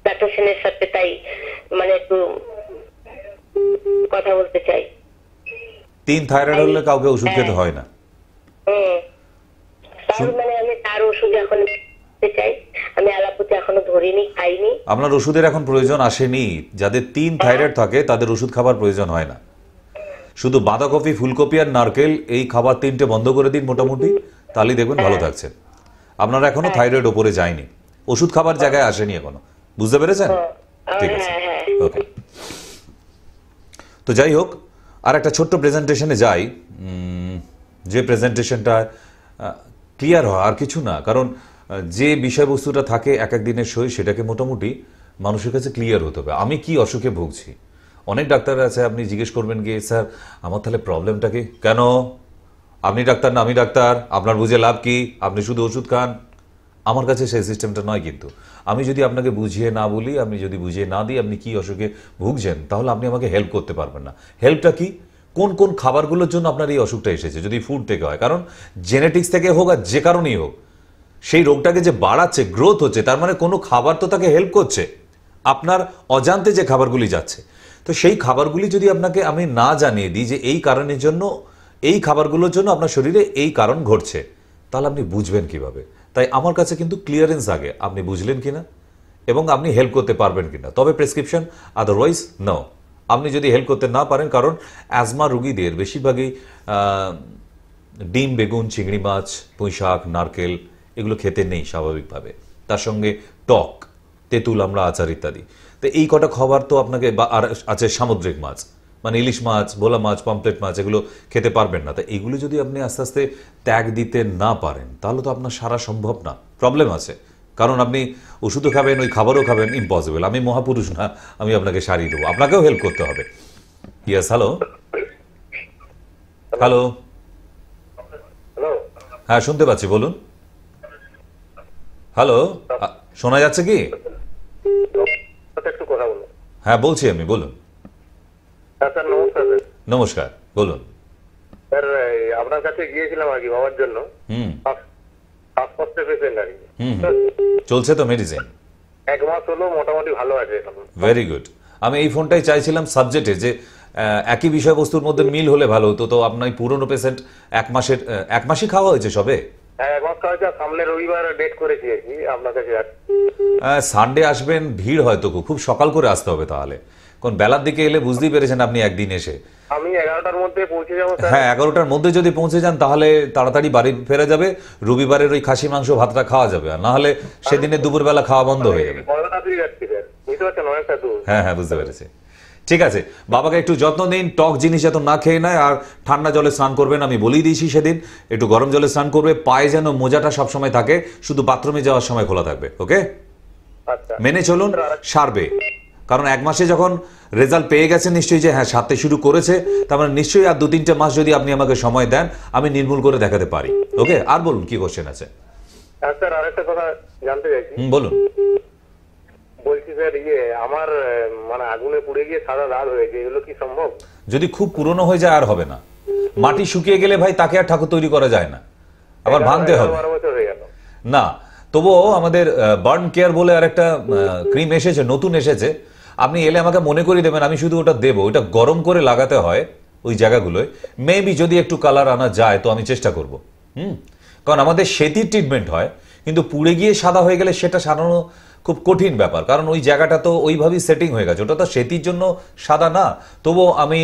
Speaker 2: ডাক্তার সেনের সাথে, তাই মানে একটু কথা বলতে চাই।
Speaker 1: 3 থাইরয়েড হলে কাউকে ওষুধ খেতে হয় না।
Speaker 2: মানে আমি তার ওষুধ এখন খেতে চাই, আমি অ্যালোপ্যাথি এখনো ধরিনি, খাইনি।
Speaker 1: আপনার ওষুধের এখন প্রয়োজন আসেনি। যাদের 3 থাইরয়েড থাকে তাদের ওষুধ খাবার প্রয়োজন হয় না। শুধু বাঁধাকপি, ফুলকপি আর নারকেল এই খাবার 3টে বন্ধ করে দিন মোটামুটি, তাহলেই দেখবেন ভালো থাকছেন। আপনার এখনো থাইরয়েড ওপরে যায়নি, ওষুধ খাবার জায়গায় আসেনি এখনো। বুঝতে পেরেছেন? ঠিক আছে, ওকে। তো যাই হোক, আর একটা ছোট্ট প্রেজেন্টেশনে যাই, যে প্রেজেন্টেশনটা ক্লিয়ার হয় আর কিছু না। কারণ যে বিষয়বস্তুটা থাকে এক এক দিনের সই, সেটাকে মোটামুটি মানুষের কাছে ক্লিয়ার হতে হবে। আমি কি অসুখে ভুগছি? অনেক ডাক্তার আছে, আপনি জিজ্ঞেস করবেন গিয়ে, স্যার আমার তাহলে প্রবলেমটা কি? কেন? আপনি ডাক্তার না আমি ডাক্তার, আপনার বুঝে লাভ কি? আপনি শুধু ওষুধ খান। আমার কাছে সেই সিস্টেমটা নয়। কিন্তু আমি যদি আপনাকে বুঝিয়ে না বলি, আমি যদি বুঝিয়ে না দিই আপনি কি অসুখে ভুগছেন, তাহলে আপনি আমাকে হেল্প করতে পারবেন না। হেল্পটা কি? কোন কোন খাবারগুলোর জন্য আপনার এই অসুখটা এসেছে, যদি ফুড থেকে হয়, কারণ জেনেটিক্স থেকে হোক আর যে কারণেই হোক, সেই রোগটাকে যে বাড়াচ্ছে, গ্রোথ হচ্ছে, তার মানে কোনো খাবার তো তাকে হেল্প করছে, আপনার অজান্তে যে খাবারগুলি যাচ্ছে। তো সেই খাবারগুলি যদি আপনাকে আমি না জানিয়ে দিই যে এই কারণের জন্য, এই খাবারগুলোর জন্য আপনার শরীরে এই কারণ ঘটছে, তাহলে আপনি বুঝবেন কিভাবে? তাই আমার কাছে কিন্তু ক্লিয়ারেন্স আগে, আপনি বুঝলেন কিনা এবং আপনি হেল্প করতে পারবেন কিনা, তবে প্রেসক্রিপশন, আদারওয়াইজ নো। আপনি যদি হেল্প করতে না পারেন, কারণ অ্যাজমা রোগীদের বেশিরভাগই ডিম, বেগুন, চিংড়ি মাছ, পুঁই শাক, নারকেল এগুলো খেতে নেই স্বাভাবিকভাবে। তার সঙ্গে টক, তেঁতুল, আমড়া, আচার ইত্যাদি। তো এই কটা খাবার তো আপনাকে, আর আছে সামুদ্রিক মাছ, মানে ইলিশ মাছ, ভোলা মাছ, পমপ্লেট মাছ, এগুলো খেতে পারবেন না। তো এইগুলো যদি আপনি আস্তে আস্তে ত্যাগ দিতে না পারেন, তাহলে তো আপনার সারা সম্ভব না, প্রবলেম আছে। কারণ আপনি ওষুধও খাবেন, ওই খাবারও খাবেন, ইম্পসিবল। আমি মহাপুরুষ না, আমি আপনাকে সারিয়ে দেবো, আপনাকেও হেল্প করতে হবে। ইয়েস, হ্যালো, হ্যালো,
Speaker 5: হ্যালো,
Speaker 1: হ্যাঁ শুনতে পাচ্ছি, বলুন। হ্যালো, শোনা যাচ্ছে কি?
Speaker 5: একটু কথা বলো।
Speaker 1: হ্যাঁ বলছি আমি, বলুন।
Speaker 5: হ্যাঁ স্যার, নমস্কার স্যার।
Speaker 1: নমস্কার, বলুন।
Speaker 5: স্যার আপনার কাছে গিয়েছিলাম আর কি বাবার জন্য, শ্বাসকষ্টের পেশেন্ট আর কি।
Speaker 1: চলছে তো মেডিসিন?
Speaker 5: 1 মাস হলো, মোটামুটি ভালো আছে এখন।
Speaker 1: Very good. আমি এই ফোনটাই চাইছিলাম সাবজেক্টে, যে একই বিষয়বস্তুর মধ্যে মিল হলে ভালো হতো। তো আপনার পুরনো পেশেন্ট 1 মাসই খাওয়া হয়েছে সবে?
Speaker 5: হ্যাঁ, 1 মাস খাওয়া হয়েছে। সামনে রবিবার ডেট করেছি আর কি আপনার কাছে।
Speaker 1: সানডে আসবেন, ভিড় হয়তো খুব সকাল করে আসতে হবে তাহলে, কারণ বেলার দিকে এলে বুঝতেই পেরেছেন আপনি একদিন এসে।
Speaker 5: আমি 11টার মধ্যে পৌঁছে যাবো স্যার।
Speaker 1: হ্যাঁ, 11টার মধ্যে যদি পৌঁছে যান তাহলে তাড়াতাড়ি বাড়ি ফেরা যাবে, রবিবারের ওই খাসি মাংস ভাতটা খাওয়া যাবে। আর না হলে সেদিনে দুপুরবেলা খাওয়া বন্ধ হয়ে যাবে। হ্যাঁ হ্যাঁ, বুঝতে পেরেছি। ঠিক আছে, বাবাকে একটু যত্ন নিন, টক জিনিস এত না খেয়ে নেয়, আর ঠান্ডা জলে স্নান করবেন, আমি বলেই দিয়েছি সেদিন। একটু গরম জলে স্নান করবে, পায়ে যেন মোজাটা সবসময় থাকে, শুধু বাথরুমে যাওয়ার সময় খোলা থাকবে। ওকে, মেনে চলুন, সারবে। কারণ 1 মাসে যখন রেজাল্ট পেয়ে গেছে নিশ্চয়ই, যে হ্যাঁ সারতে শুরু করেছে, তার মানে নিশ্চয়ই আর 2-3টে মাস যদি আপনি আমাকে সময় দেন, আমি নির্মূল করে দেখাতে পারি। ওকে, আর বলুন কি কোশ্চেন আছে?
Speaker 5: স্যার আরেকটা কথা জানতে চাইছি।
Speaker 1: বলুন।
Speaker 5: বলছি স্যার, আমার মানে আগুনে পুড়ে গিয়ে সাদা দাগ হয়েছে, এগুলো কি সম্ভব?
Speaker 1: যদি খুব পুরনো হয়ে যায় আর হবে না। মাটি শুকিয়ে গেলে ভাই তাকে আর ঠাকুর তৈরি করা যায় না, আবার ভাঙতে হবে।
Speaker 5: 12 বছর হয়ে গেল
Speaker 1: না, তবুও আমাদের বার্ন কেয়ার বলে আর একটা ক্রিম এসেছে, নতুন এসেছে। আপনি এলে আমাকে মনে করিয়ে দেবেন, আমি শুধু ওটা দেবো। ওটা গরম করে লাগাতে হয় ওই জায়গাগুলোয়। মেবি যদি একটু কালার আনা যায় তো আমি চেষ্টা করব। কারণ আমাদের সেতির ট্রিটমেন্ট হয়, কিন্তু পুড়ে গিয়ে সাদা হয়ে গেলে সেটা সারানো খুব কঠিন ব্যাপার, কারণ ওই জায়গাটা তো ওইভাবেই সেটিং হয়ে গেছে। ওটা তো সেতির জন্য সাদা না। তবুও আমি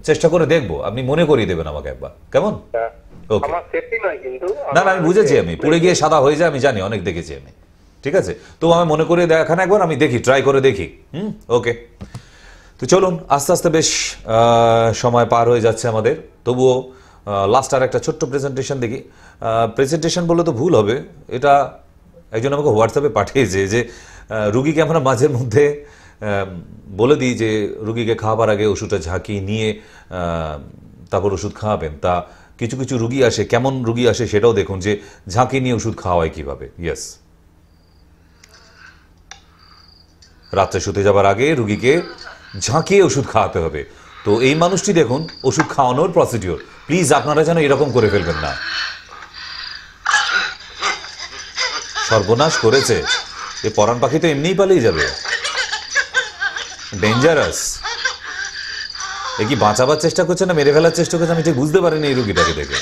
Speaker 1: চেষ্টা করে দেখবো, আপনি মনে করিয়ে দেবেন আমাকে একবার, কেমন? ওকে।
Speaker 5: আমার সেফটি নয় কিন্তু।
Speaker 1: না না, আমি বুঝেছি, আমি পুড়ে গিয়ে সাদা হয়ে যায় আমি জানি, অনেক দেখেছি আমি। ঠিক আছে, তো আমি মনে করে দেখান একবার, আমি দেখি, ট্রাই করে দেখি। ওকে, তো চলুন আস্তে আস্তে বেশ সময় পার হয়ে যাচ্ছে আমাদের। তবুও লাস্ট আর একটা ছোট্ট প্রেজেন্টেশন দেখি। প্রেজেন্টেশন বললে তো ভুল হবে, এটা একজন আমাকে হোয়াটসঅ্যাপে পাঠিয়েছে যে রুগীকে আমরা মাঝের মধ্যে বলে দিই যে রুগীকে খাওয়াবার আগে ওষুধটা ঝাঁকিয়ে নিয়ে তারপর ওষুধ খাওয়াবেন। তা কিছু কিছু রুগী আসে, কেমন রুগী আসে সেটাও দেখুন, যে ঝাঁকি নিয়ে ওষুধ খাওয়ায় কিভাবে। ইয়েস, রাত্রে শুতে যাবার আগে রুগীকে ঝাঁকিয়ে ওষুধ খাওয়াতে হবে। তো এই মানুষটি দেখুন ওষুধ খাওয়ানোর প্রসিডিওর। প্লিজ আপনারা যেন এরকম করে ফেলবেন না। সর্বনাশ করেছে, এ পরাণ পাখি তো এমনিই পালিয়ে যাবে। ডেঞ্জারাস। এ কি বাঁচাবার চেষ্টা করছে না মেরে ফেলার চেষ্টা করছে, আমি ঠিক বুঝতে পারিনি এই রুগীটাকে দেখে।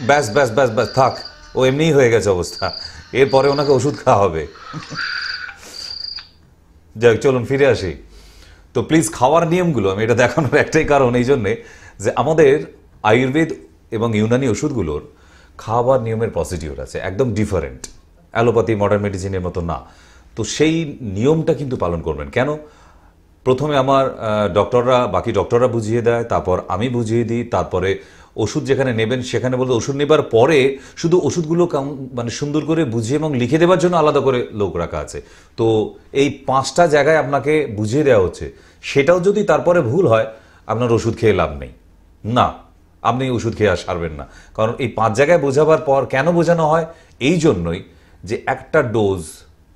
Speaker 1: ব্যাস ব্যাস ব্যাস ব্যাস, থাক, ও এমনিই হয়ে গেছে অবস্থা। এরপরে ওনাকে ওষুধ খাওয়া হবে। যাই, চলুন ফিরে আসি। তো প্লিজ খাওয়ার নিয়মগুলো, আমি এটা দেখানোর একটাই কারণ এই জন্যে যে আমাদের আয়ুর্বেদ এবং ইউনানি ওষুধগুলোর খাওয়ার নিয়মের প্রসিডিওর আছে, একদম ডিফারেন্ট, অ্যালোপ্যাথি মডার্ন মেডিসিনের মতো না। তো সেই নিয়মটা কিন্তু পালন করবেন। কেন? প্রথমে আমার ডক্টররা, বাকি ডক্টররা বুঝিয়ে দেয়, তারপর আমি বুঝিয়ে দিই, তারপরে ওষুধ যেখানে নেবেন সেখানে বলতে ওষুধ নেবার পরে শুধু ওষুধগুলো মানে সুন্দর করে বুঝিয়ে এবং লিখে দেওয়ার জন্য আলাদা করে লোক রাখা আছে। তো এই 5টা জায়গায় আপনাকে বুঝিয়ে দেওয়া হচ্ছে। সেটাও যদি তারপরে ভুল হয়, আপনার ওষুধ খেয়ে লাভ নেই। না, আপনি ওষুধ খেয়ে আর সারবেন না। কারণ এই 5 জায়গায় বোঝাবার পর কেন বোঝানো হয়? এই জন্যই যে একটা ডোজ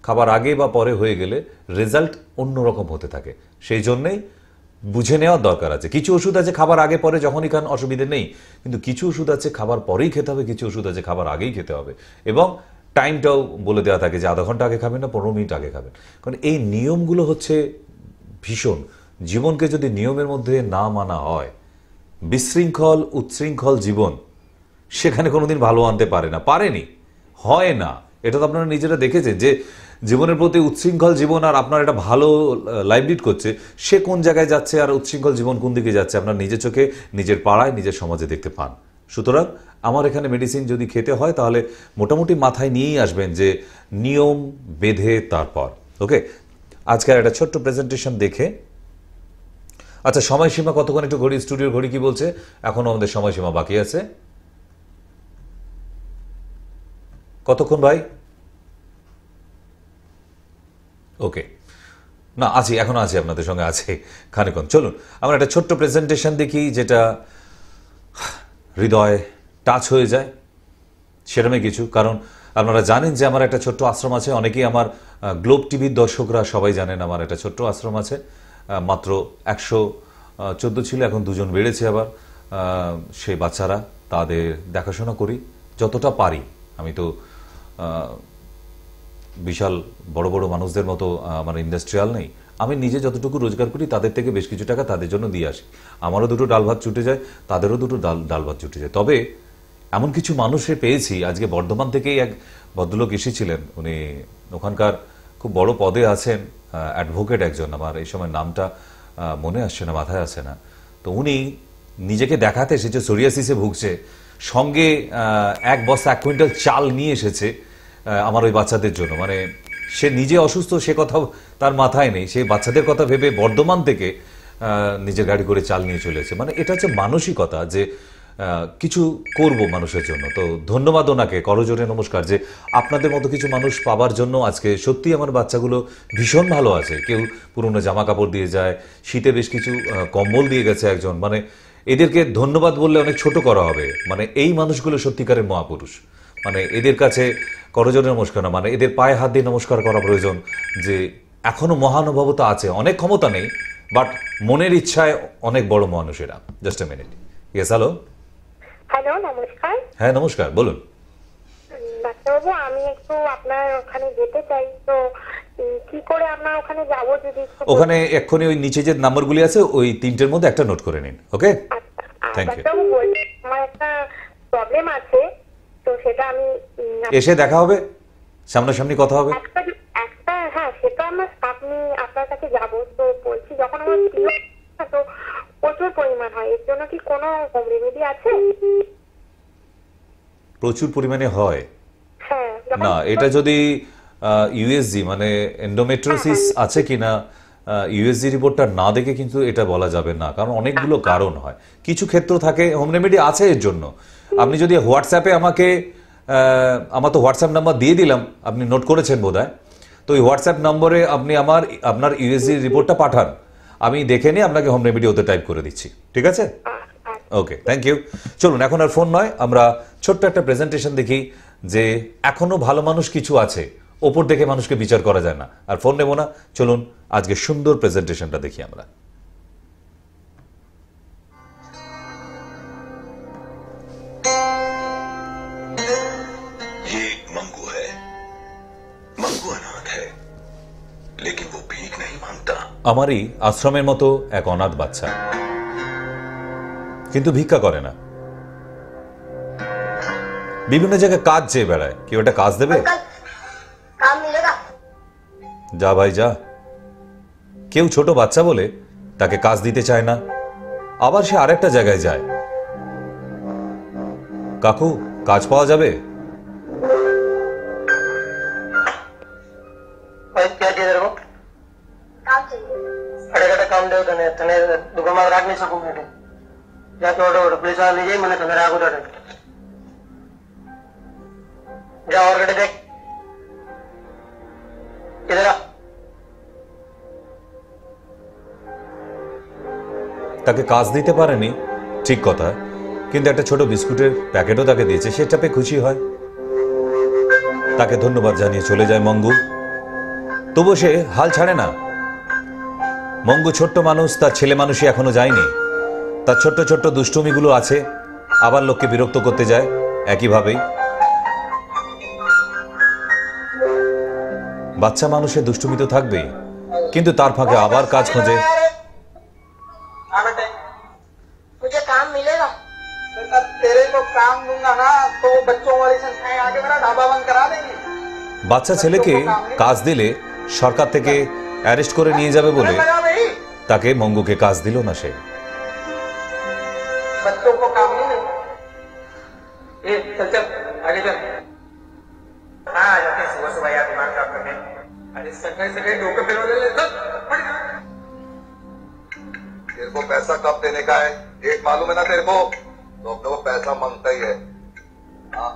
Speaker 1: খাবার আগে বা পরে হয়ে গেলে রেজাল্ট অন্যরকম হতে থাকে। সেই জন্যেই বুঝে নেওয়ার দরকার আছে। কিছু ওষুধ আছে খাবার আগে পরে যখনই খান অসুবিধে নেই, কিন্তু কিছু ওষুধ আছে খাবার পরেই খেতে হবে, কিছু ওষুধ আছে খাবার আগেই খেতে হবে। এবং টাইমটাও বলে দেওয়া থাকে যে আধা ঘন্টা আগে খাবেন না 15 মিনিট আগে খাবেন। কারণ এই নিয়মগুলো হচ্ছে ভীষণ। জীবনকে যদি নিয়মের মধ্যে না মানা হয়, বিশৃঙ্খল উচ্ছৃঙ্খল জীবন সেখানে কোনোদিন ভালো আনতে পারে না, পারেনি, হয় না। এটা তো আপনারা নিজেরা দেখেছেন যে জীবনের প্রতি উচ্ছৃঙ্খল জীবন আর আপনার একটা ভালো লাইফ লিড করছে, সে কোন জায়গায় যাচ্ছে আর উচ্ছৃঙ্খল জীবন কোন দিকে যাচ্ছে আপনার নিজের চোখে, নিজের পাড়ায়, নিজের সমাজে দেখতে পান। সুতরাং আমার এখানে মেডিসিন যদি খেতে হয় তাহলে মোটামুটি মাথায় নিয়েই আসবেন যে নিয়ম বেঁধে তারপর। ওকে, আজকের একটা ছোট্ট প্রেজেন্টেশন দেখে, আচ্ছা সময়সীমা কতক্ষণ একটু ঘড়ি, স্টুডিওর ঘড়ি কি বলছে? এখনো আমাদের সময়সীমা বাকি আছে কতক্ষণ ভাই? ওকে, না আছি, এখনো আছি, আপনাদের সঙ্গে আছে খানিকক্ষণ। চলুন আমরা একটা ছোট্ট প্রেজেন্টেশন দেখি যেটা হৃদয় টাচ হয়ে যায়, সেরকমই কিছু। কারণ আপনারা জানেন যে আমার একটা ছোট্ট আশ্রম আছে, অনেকেই আমার গ্লোব টিভির দর্শকরা সবাই জানেন আমার একটা ছোট্ট আশ্রম আছে। মাত্র 114 ছিল, এখন 2 জন বেড়েছে আবার। সেই বাচ্চারা, তাদের দেখাশোনা করি যতটা পারি। আমি তো বিশাল বড় বড় মানুষদের মতো আমার ইন্ডাস্ট্রিয়াল নেই। আমি নিজে যতটুকু রোজগার করি তাদের থেকে বেশ কিছু টাকা তাদের জন্য দিয়ে আসি। আমারও 2টো ডাল ভাত ছুটে যায়, তাদেরও 2টো ডাল ভাত ছুটে যায়। তবে এমন কিছু মানুষে পেয়েছি, আজকে বর্ধমান থেকেই এক ভদ্রলোক এসেছিলেন, উনি ওখানকার খুব বড় পদে আছেন, অ্যাডভোকেট একজন, আমার এই সময় নামটা মনে আসছে না, মাথায় আসছে না। তো উনি নিজেকে দেখাতে এসেছে, সোরিয়াসিসে ভুগছে, সঙ্গে 1 বস্তা 1 কুইন্টাল চাল নিয়ে এসেছে আমার ওই বাচ্চাদের জন্য। মানে সে নিজে অসুস্থ সে কথা তার মাথায় নেই, সে বাচ্চাদের কথা ভেবে বর্ধমান থেকে নিজের গাড়ি করে চাল নিয়ে চলেছে। মানে এটা হচ্ছে মানসিকতা যে কিছু করব মানুষের জন্য। তো ধন্যবাদ ওনাকে, করজোড়ে নমস্কার যে আপনাদের মতো কিছু মানুষ পাবার জন্য আজকে সত্যি আমার বাচ্চাগুলো ভীষণ ভালো আছে। কেউ পুরনো জামা কাপড় দিয়ে যায়, শীতে বেশ কিছু কম্বল দিয়ে গেছে একজন। মানে এদেরকে ধন্যবাদ বললে অনেক ছোট করা হবে। মানে এই মানুষগুলো সত্যিকারের মহাপুরুষ। মানে এদের কাছে করজোড়ে নমস্কার না, মানে এদের পায়ে হাত দিয়ে নমস্কার করা প্রয়োজন যে এখনো মহানুভবতা আছে। অনেক ক্ষমতা নেই, বাট মনের ইচ্ছায় অনেক বড় মানুষেরা। Just a minute. Yes, hello.
Speaker 2: Hello, নমস্কার।
Speaker 1: হ্যাঁ নমস্কার, বলুন।
Speaker 2: ডাক্তার ডাক্তারবাবু আমি একটু আপনার ওখানে যেতে চাই, তো কি করে আপনার ওখানে যাবো যদি একটু
Speaker 1: ওখানে এক্ষুনি ওই নিচে যে নাম্বারগুলি আছে ওই তিনটের মধ্যে একটা নোট করে নিন, ওকে? Thank you.
Speaker 2: ডাক্তারবাবু বলছি আমার একটা প্রবলেম আছে, তো সেটা আমি
Speaker 1: এসে দেখা হবে, সামনাসামনি কথা হবে।
Speaker 2: একটা একটা হ্যাঁ সেটা আপনি আপনার কাছে যাব, তো বলছি যখন আমার প্রিয় তো প্রচুর পরিমাণ হয়, এর জন্য কি কোনো হোম রেমেডি আছে?
Speaker 1: প্রচুর পরিমাণে হয়
Speaker 2: হ্যাঁ
Speaker 1: না, এটা যদি ইউএসজি মানে এন্ডোমেট্রোসিস আছে কিনা ইউএসজি রিপোর্টটা না দেখে কিন্তু এটা বলা যাবে না, কারণ অনেকগুলো কারণ হয়। কিছু ক্ষেত্র থাকে হোম রেমেডি আছে এর জন্য। আপনি যদি হোয়াটসঅ্যাপে আমাকে আমার তো হোয়াটসঅ্যাপ নাম্বার দিয়ে দিলাম, আপনি নোট করেছেন বোধহয়, তো ওই হোয়াটসঅ্যাপ নম্বরে আপনি আপনার ইউএসজি রিপোর্টটা পাঠান, আমি দেখে নিয়ে আপনাকে হোম রেমেডি ওতে টাইপ করে দিচ্ছি, ঠিক আছে? ওকে, থ্যাংক ইউ। চলুন এখন আর ফোন নয়, আমরা ছোট্ট একটা প্রেজেন্টেশন দেখি যে এখনো ভালো মানুষ কিছু আছে, ওপর দেখে মানুষকে বিচার করা যায় না। আর ফোন নেব না, চলুন আজকে সুন্দর প্রেজেন্টেশনটা দেখি আমরা।
Speaker 6: ये एक मंगू है। मंगू अनाथ है, लेकिन वो भीख नहीं मांगता।
Speaker 1: আমারই আশ্রমের মতো এক অনাথ বাচ্চা, কিন্তু ভিক্ষা করে না, বিভিন্ন জায়গায় কাজ চেয়ে বেড়ায়। কেউ একটা কাজ দেবে?
Speaker 2: কাম মিলেগা?
Speaker 1: যা ভাই যা। কেউ ছোট বাচ্চা বলে তাকে কাজ দিতে চায় না, আবার সে আরেকটা জায়গায় যায়, কাকু কাজ পাওয়া যাবে?
Speaker 7: क्या चाहिए तेरे को?
Speaker 2: কাম चाहिए।
Speaker 7: फटाफट काम दे तने तने दुकान में रख नहीं सकूं बेटे। जाके ऑर्डर पुलिस वाले लीजिए मैंने तुम्हारे आगे ऑर्डर जा और गड्ढे देख इधर आ।
Speaker 1: তাকে কাজ দিতে পারেনি ঠিক কথা, কিন্তু একটা ছোট বিস্কুটের প্যাকেটও তাকে দিয়েছে, সেটা পেয়ে খুশি হয়। তাকে ধন্যবাদ জানিয়ে চলে যায় মঙ্গু। তবু সে হাল ছাড়ে না। মঙ্গু ছোট্ট মানুষ, তার ছেলে মানুষই এখনো যায়নি। তার ছোট্ট ছোট্ট দুষ্টুমিগুলো আছে, আবার লোককে বিরক্ত করতে যায় একইভাবেই। বাচ্চা মানুষের দুষ্টুমি তো থাকবেই, কিন্তু তার ফাঁকে আবার কাজ খোঁজে।
Speaker 7: हाँ बेटे
Speaker 2: मुझे काम मिलेगा?
Speaker 7: अब तेरे को काम दूंगा ना तो वो बच्चों वाली संस्थाएं आके मेरा ढाबा बंद करा देंगे।
Speaker 1: বাচ্চা ছেলেকে কাজ দিলে সরকার থেকে অ্যারেস্ট করে নিয়ে যাবে বলে
Speaker 7: लगा भाई
Speaker 1: তাকে মঙ্গুকে কাজ দিল না সে।
Speaker 7: बच्चों को काम नहीं मिलता। ये चल चल आगे चल। हाँ आ जाते हैं सुबह सुबह यार दिमाग खराब करने। अरे सकाई धोखे फिर ले ले चल फट।
Speaker 6: तेरे को पैसा कब देने का है, डेट मालूम है ना तेरे को? तो अपने वो पैसा मांगता ही है। हाँ,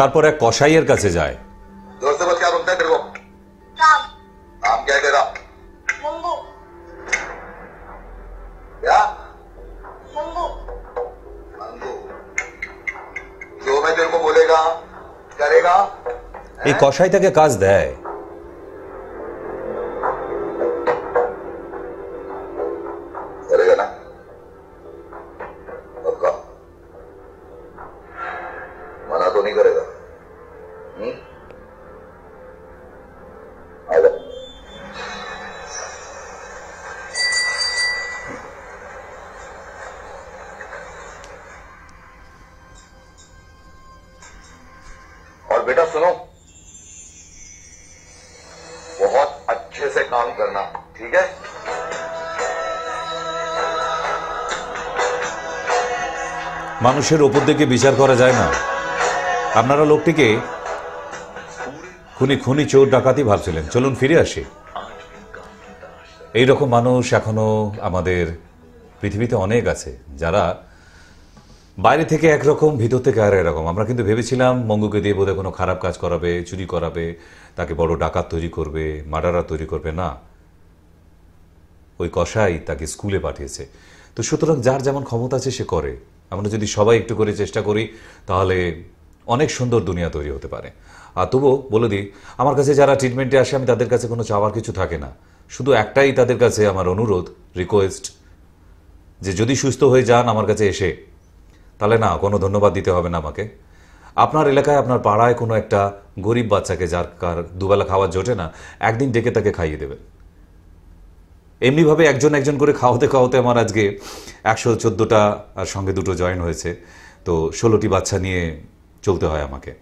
Speaker 1: তারপর এক কসাইয়ের কাছে যায়।
Speaker 6: जोर से बस क्या बनता है तेरे को?
Speaker 2: काम।
Speaker 6: नाम क्या है तेरा?
Speaker 2: मंगू।
Speaker 6: क्या?
Speaker 2: मंगू।
Speaker 6: नंदू। जो मैं तेरे को बोलेगा करेगा?
Speaker 1: এই কসাই তাকে কাজ দেয়।
Speaker 6: करेगा ना? पक्का? मना तो नहीं करेगा? आ जा। और बेटा सुनो, बहुत अच्छे से काम करना, ठीक है?
Speaker 1: মানুষের ওপর থেকে বিচার করা যায় না। আপনারা লোকটিকে খুনি খুনি চোর ডাকাতি ভাবছিলেন, চলুন ফিরে আসি। এইরকম মানুষ এখনো আমাদের পৃথিবীতে অনেক আছে, যারা বাইরে থেকে একরকম, ভিতর থেকে আর এরকম। আমরা কিন্তু ভেবেছিলাম মঙ্গুকে দিয়ে বোধহয় কোনো খারাপ কাজ করাবে, চুরি করাবে, তাকে বড় ডাকাত তৈরি করবে, মার্ডারার তৈরি করবে। না, ওই কসাই তাকে স্কুলে পাঠিয়েছে। তো সুতরাং যার যেমন ক্ষমতা আছে সে করে। আমরা যদি সবাই একটু করে চেষ্টা করি তাহলে অনেক সুন্দর দুনিয়া তৈরি হতে পারে। আর তবুও বলে দিই, আমার কাছে যারা ট্রিটমেন্টে আসে আমি তাদের কাছে কোনো চাওয়ার কিছু থাকে না, শুধু একটাই তাদের কাছে আমার অনুরোধ, রিকোয়েস্ট, যে যদি সুস্থ হয়ে যান আমার কাছে এসে, তাহলে না কোনো ধন্যবাদ দিতে হবে না আমাকে। আপনার এলাকায় আপনার পাড়ায় কোনো একটা গরিব বাচ্চাকে যার কার দুবেলা খাওয়া জোটে না, একদিন ডেকে তাকে খাইয়ে দেবেন। এমনিভাবে একজন একজন করে খাওয়াতে খাওয়াতে আমার আজকে 114টা আর সঙ্গে 2টো জয়েন হয়েছে, তো 16টি বাচ্চা নিয়ে চলতে হয় আমাকে।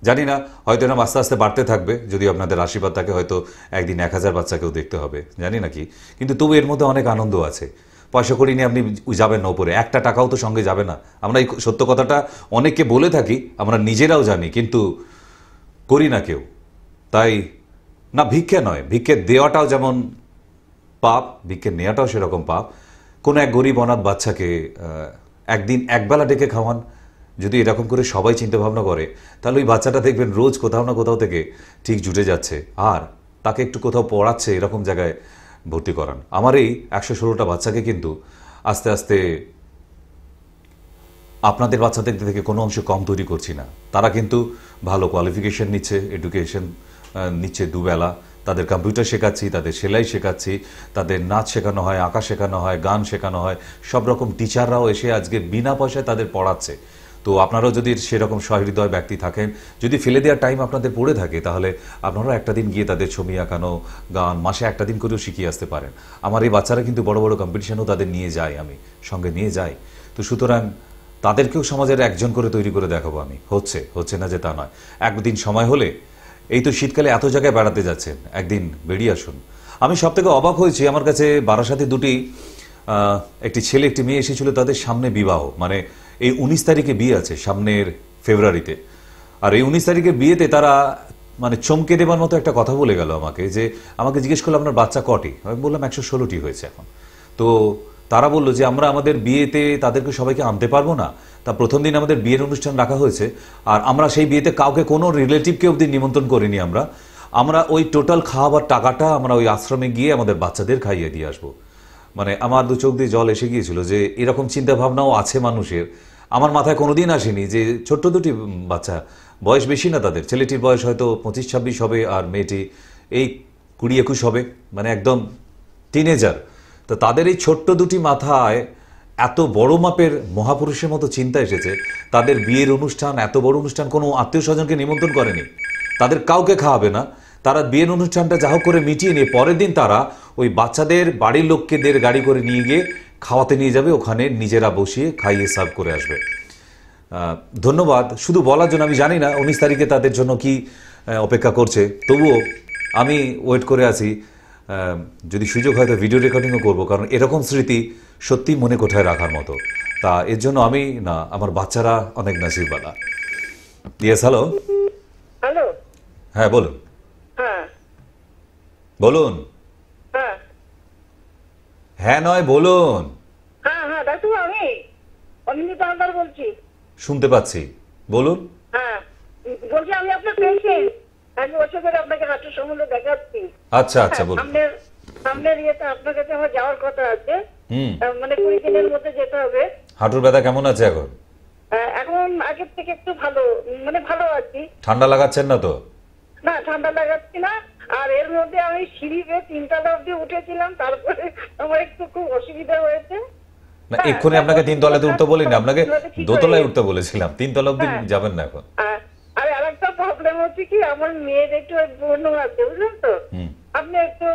Speaker 1: জানি না, হয়তো এরকম আস্তে আস্তে বাড়তে থাকবে, যদি আপনাদের আশীর্বাদ থাকে হয়তো একদিন 1000 বাচ্চাকেও দেখতে হবে, জানি না কি। কিন্তু তবু এর মধ্যে অনেক আনন্দ আছে। পয়সা করি নিয়ে আপনি যাবেন না উপরে, একটা টাকাও তো সঙ্গে যাবে না। আমরা এই সত্য কথাটা অনেককে বলে থাকি, আমরা নিজেরাও জানি, কিন্তু করি না কেউ। তাই না, ভিক্ষে নয়, ভিক্ষে দেওয়াটাও যেমন পাপ, ভিক্ষে নেওয়াটাও সেরকম পাপ। কোনো এক গরিব অনাথ বাচ্চাকে একদিন একবেলা ডেকে খাওয়ান, যদি এরকম করে সবাই চিন্তা ভাবনা করে, তাহলে ওই বাচ্চাটা দেখবেন রোজ কোথাও না কোথাও থেকে ঠিক জুটে যাচ্ছে, আর তাকে একটু কোথাও পড়াচ্ছে, এরকম জায়গায় ভর্তি করান। আমার এই 116টা বাচ্চাকে কিন্তু আস্তে আস্তে আপনাদের বাচ্চাদের থেকে কোনো অংশে কম তৈরি করছি না। তারা কিন্তু ভালো কোয়ালিফিকেশন নিচ্ছে, এডুকেশন নিচ্ছে দুবেলা। তাদের কম্পিউটার শেখাচ্ছি, তাদের সেলাই শেখাচ্ছি, তাদের নাচ শেখানো হয়, আঁকা শেখানো হয়, গান শেখানো হয়। সব রকম টিচাররাও এসে আজকে বিনা পয়সায় তাদের পড়াচ্ছে। তো আপনারাও যদি সেরকম সহৃদয় ব্যক্তি থাকেন, যদি ফেলে দেওয়ার টাইম আপনাদের পড়ে থাকে, তাহলে আপনারাও একটা দিন গিয়ে তাদের ছবি আঁকানো, গান মাসে একটা দিন করেও শিখিয়ে আসতে পারেন। আমার এই বাচ্চারা কিন্তু বড় বড় কম্পিটিশনও তাদের নিয়ে যায়, আমি সঙ্গে নিয়ে যাই। তো সুতরাং তাদেরকেও সমাজের একজন করে তৈরি করে দেখাবো আমি। হচ্ছে না যে তা নয়। একদিন সময় হলে, এই তো শীতকালে এত জায়গায় বেড়াতে যাচ্ছেন, একদিন বেরিয়ে আসুন। আমি সব থেকে অবাক হয়েছি, আমার কাছে বারাসাতে একটি ছেলে একটি মেয়ে এসেছিল, তাদের সামনে বিবাহ, মানে এই 19 তারিখে বিয়ে আছে, সামনের ফেব্রুয়ারিতে। আর এই 19 তারিখে বিয়েতে তারা মানে চমকে দেবার মতো একটা কথা বলে গেল আমাকে, যে আমাকে জিজ্ঞেস করলো আপনার বাচ্চা কটি? আমি বললাম 116টি হয়েছে এখন। তো তারা বললো যে আমরা আমাদের বিয়েতে তাদেরকে সবাইকে আনতে পারবো না, তা প্রথম দিন আমাদের বিয়ের অনুষ্ঠান রাখা হয়েছে, আর আমরা সেই বিয়েতে কাউকে কোনো রিলেটিভকে অবধি নিমন্ত্রণ করিনি। আমরা ওই টোটাল খাওয়াবার টাকাটা আমরা ওই আশ্রমে গিয়ে আমাদের বাচ্চাদের খাইয়ে দিয়ে আসবো। মানে আমার দু চোখ দিয়ে জল এসে গিয়েছিল যে এরকম চিন্তা ভাবনাও আছে মানুষের। আমার মাথায় কোনোদিন আসেনি যে ছোট্ট দুটি বাচ্চা, বয়স বেশি না তাদের, ছেলেটির বয়স হয়তো 25-26 হবে, আর মেয়েটি এই 20-21 হবে, মানে একদম টিনেজার। তো তাদের এই ছোট্ট দুটি মাথায় এত বড় মাপের মহাপুরুষের মতো চিন্তা এসেছে। তাদের বিয়ের অনুষ্ঠান, এত বড় অনুষ্ঠান, কোনো আত্মীয় স্বজনকে নিমন্ত্রণ করেনি, তাদের কাউকে খাওয়াবে না। তারা বিয়ের অনুষ্ঠানটা যা হোক করে মিটিয়ে নিয়ে পরের দিন তারা ওই বাচ্চাদের বাড়ির লোককেদের গাড়ি করে নিয়ে গিয়ে খাওয়াতে নিয়ে যাবে, ওখানে নিজেরা বসিয়ে খাইয়ে সার্ভ করে আসবে। ধন্যবাদ শুধু বলার জন্য। আমি জানি না 19 তারিখে তাদের জন্য কি অপেক্ষা করছে, তবুও আমি ওয়েট করে আছি। যদি সুযোগ হয় তো ভিডিও রেকর্ডিংও করবো, কারণ এরকম স্মৃতি সত্যি মনে কোঠায় রাখার মতো। তা এর জন্য আমি না, আমার বাচ্চারা অনেক নসিবওয়ালা। Yes, hello.
Speaker 3: হ্যালো,
Speaker 1: হ্যাঁ বলুন।
Speaker 3: হ্যাঁ
Speaker 1: বলুন।
Speaker 3: হ্যাঁ
Speaker 1: হ্যাঁ নয় বলুন।
Speaker 3: হ্যাঁ হ্যাঁ দাদু, আমি অনিন্দিতা হালদার বলছি।
Speaker 1: শুনতে পাচ্ছি, বলুন।
Speaker 3: হ্যাঁ বলছি, আমি আপনার পেশেন্ট। 1 বছর ধরে আপনাকে হাঁটুর সম্বন্ধে দেখাচ্ছি।
Speaker 1: আচ্ছা আচ্ছা, বলুন।
Speaker 3: সামনের ইয়েতে আপনার কাছে আমার যাওয়ার কথা আছে, মানে 20 দিনের মধ্যে যেতে হবে।
Speaker 1: হাঁটুর ব্যথা কেমন আছে এখন?
Speaker 3: এখন আগের থেকে একটু ভালো, মানে ভালো আছি।
Speaker 1: ঠান্ডা লাগাচ্ছেন না তো?
Speaker 3: না, ঠান্ডা লাগাচ্ছি না। আর এর মধ্যে আমি সিঁড়ি বেয়ে 3 তলা অব্দি উঠেছিলাম, তারপরে আমার একটু খুব অসুবিধা হয়েছে।
Speaker 1: না, এক্ষুনি আপনাকে 3 তলাতে উঠতে বলিনি, আপনাকে দোতলায় উঠতে বলেছিলাম। 3 তলা অব্দি যাবেন না এখন।
Speaker 3: আর আরেকটা প্রবলেম হচ্ছে কি, আমার মেয়ের একটু ব্রণ আছে, বুঝলেন তো? আপনি একটু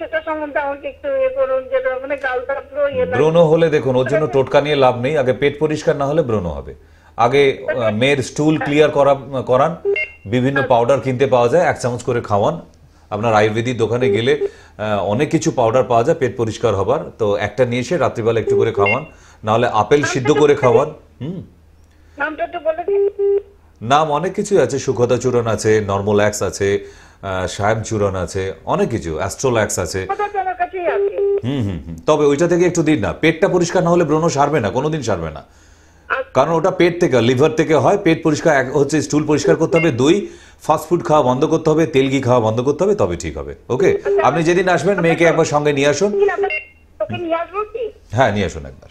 Speaker 3: সেটা সম্বন্ধে আমাকে একটু করুন, যেটা মানে গালটা পুরো
Speaker 1: ব্রণ হলে দেখুন, ওর জন্য টোটকা নিয়ে লাভ নেই। আগে পেট পরিষ্কার না হলে ব্রণ হবে। আগে মেয়ের স্টুল ক্লিয়ার করান। বিভিন্ন পাউডার কিনতে পাওয়া যায়, 1 চামচ করে খাওয়ান। আপনার আয়ুর্বেদিক দোকানে গেলে অনেক কিছু পাউডার পাওয়া যায় পেট পরিষ্কার হবার, তো একটা নিয়ে এসে রাত্রিবেলা একটু করে খাওয়ান, নাহলে আপেল সিদ্ধ করে খাওয়ান।
Speaker 3: নামটা একটু বলে দিন।
Speaker 1: নাম অনেক কিছু আছে, সুখতা চূর্ণ আছে, নর্মোল্যাক্স আছে, সায়াম চূর্ণ আছে, অনেক কিছু, অ্যাস্ট্রোল্যাক্স আছে। তবে ওইটা থেকে একটু দিন না, পেটটা পরিষ্কার না হলে ব্রণ সারবে না, কোনোদিন সারবে না। কারণ ওটা পেট থেকে, লিভার থেকে হয়। পেট পরিষ্কার হচ্ছে, স্টুল পরিষ্কার করতে হবে, 2 ফাস্টফুড খাওয়া বন্ধ করতে হবে, তেল ঘি খাওয়া বন্ধ করতে হবে, তবে ঠিক হবে। ওকে, আপনি যেদিন আসবেন মেয়েকে একবার সঙ্গে নিয়ে আসুন। হ্যাঁ, নিয়ে আসুন একবার।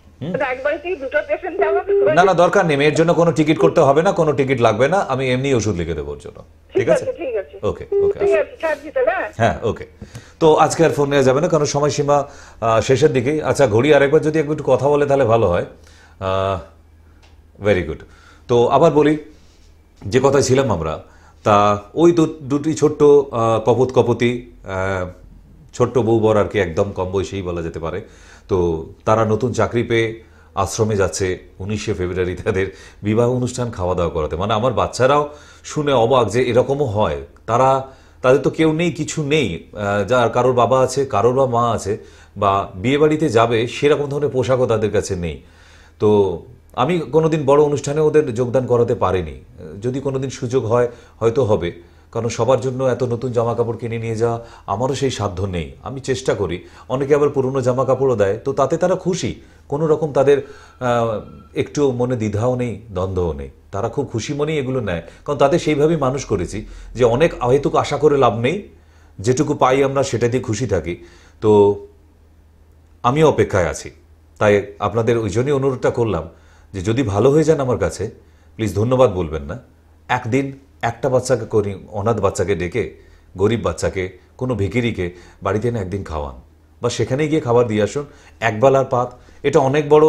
Speaker 1: না না, দরকার নেই, মেয়ের জন্য কোনো টিকিট করতে হবে না, কোনো টিকিট লাগবে না। আমি এমনি ওষুধ লিখে দেবো ওর জন্য। ঠিক আছে? ওকে ওকে, হ্যাঁ ওকে। তো আজকে আর ফোন নেওয়া যাবে না, কারণ সময়সীমা শেষের দিকেই। আচ্ছা, ঘড়ি আরেকবার যদি একটু কথা বলে তাহলে ভালো হয়। Very good. তো আবার বলি, যে কথায় ছিলাম আমরা, তা ওই দুটি ছোট্ট কপতি ছোট্ট বউ বর আর কি, একদম কম বয়সেই বলা যেতে পারে। তো তারা নতুন চাকরি পেয়ে আশ্রমে যাচ্ছে 19শে ফেব্রুয়ারি তাদের বিবাহ অনুষ্ঠান, খাওয়া দাওয়া করাতে। মানে আমার বাচ্চারাও শুনে অবাক যে এরকমও হয়। তাদের তো কেউ নেই, কিছু নেই, যার কারোর বাবা আছে, কারোর বা মা আছে, বা বিয়ে বাড়িতে যাবে সেরকম ধরনের পোশাকও তাদের কাছে নেই। তো আমি কোনোদিন বড় অনুষ্ঠানে ওদের যোগদান করাতে পারিনি। যদি কোনোদিন সুযোগ হয় হয়তো হবে, কারণ সবার জন্য এত নতুন জামা কাপড় কিনে নিয়ে যাওয়া আমারও সেই সাধ্য নেই। আমি চেষ্টা করি, অনেকে আবার পুরনো জামা কাপড়ও দেয়, তো তাতে তারা খুশি, কোনো রকম তাদের একটু মনে দ্বিধাও নেই, দ্বন্দ্বও নেই, তারা খুব খুশি মনেই এগুলো নেয়। কারণ তাদের সেইভাবেই মানুষ করেছি যে অনেক অহেতুক আশা করে লাভ নেই, যেটুকু পাই আমরা সেটা দিয়ে খুশি থাকি। তো আমিও অপেক্ষায় আছি, তাই আপনাদের ওই জন্যই অনুরোধটা করলাম যে যদি ভালো হয়ে যান আমার কাছে, প্লিজ ধন্যবাদ বলবেন না। একদিন একটা বাচ্চাকে করি, অনাথ বাচ্চাকে ডেকে, গরিব বাচ্চাকে, কোনো ভিখিরিকে বাড়িতে এনে একদিন খাওয়ান, বা সেখানে গিয়ে খাবার দিয়ে আসুন, একবেলার পাত। এটা অনেক বড়,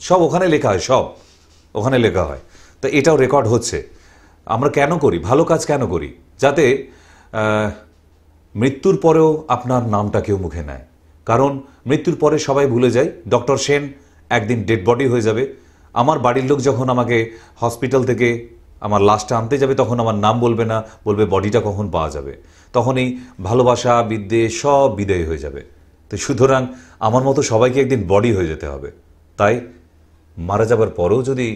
Speaker 1: সব ওখানে লেখা হয়, সব ওখানে লেখা হয়। তো এটাও রেকর্ড হচ্ছে। আমরা কেন করি, ভালো কাজ কেন করি? যাতে মৃত্যুর পরেও আপনার নামটা কেউ মুখে নেয়। কারণ মৃত্যুর পরে সবাই ভুলে যায় ডক্টর সেন একদিন ডেড বডি হয়ে যাবে। আমার বাড়ির লোক যখন আমাকে হসপিটাল থেকে আমার লাশটা আনতে যাবে, তখন আমার নাম বলবে না, বলবে বডিটা কখন পাওয়া যাবে। তখন এই ভালোবাসা, বিদ্বেষ সব বিদায় হয়ে যাবে। তো সুতরাং আমার মতো সবাইকে একদিন বডি হয়ে যেতে হবে। তাই মারা যাবার পরেও যদি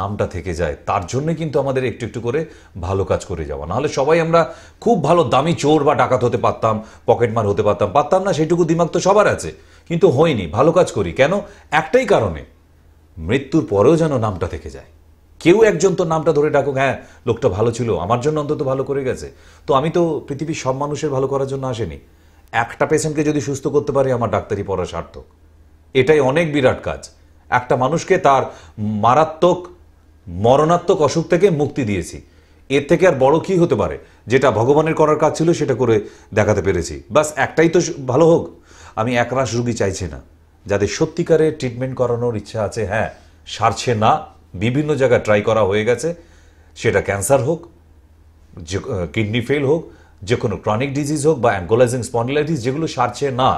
Speaker 1: নামটা থেকে যায়, তার জন্য কিন্তু আমাদের একটু একটু করে ভালো কাজ করে যাওয়া। নাহলে সবাই আমরা খুব ভালো দামি চোর বা ডাকাত হতে পারতাম, পকেটমার হতে পারতাম না, সেইটুকু দিমাগ তো সবার আছে, কিন্তু হয়নি। ভালো কাজ করি কেন? একটাই কারণে, মৃত্যুর পরেও যেন নামটা থেকে যায়। কেউ একজন তো নামটা ধরে ডাকুক, হ্যাঁ লোকটা ভালো ছিল, আমার জন্য অন্তত ভালো করে গেছে। তো আমি তো পৃথিবীর সব মানুষের ভালো করার জন্য আসেনি। একটা পেশেন্টকে যদি সুস্থ করতে পারি, আমার ডাক্তারি পড়া সার্থক। এটাই অনেক বিরাট কাজ। একটা মানুষকে তার মারাত্মক মরণাত্মক অসুখ থেকে মুক্তি দিয়েছি। এর থেকে আর বড় কি হতে পারে? যেটা ভগবানের করার কাজ ছিল সেটা করে দেখাতে পেরেছি। বাস একটাই তো ভালো হোক। আমি একরাশ রুগী চাইছি না, যাদের সত্যিকারের ট্রিটমেন্ট করানোর ইচ্ছা আছে, হ্যাঁ সারছে না, বিভিন্ন জায়গায় ট্রাই করা হয়ে গেছে, সেটা ক্যান্সার হোক, কিডনি ফেল হোক, যে কোনো ক্রনিক ডিজিজ হোক, বা অ্যাঙ্কোলাইজিং স্পন্ডিলাইটিস, যেগুলো সারছে না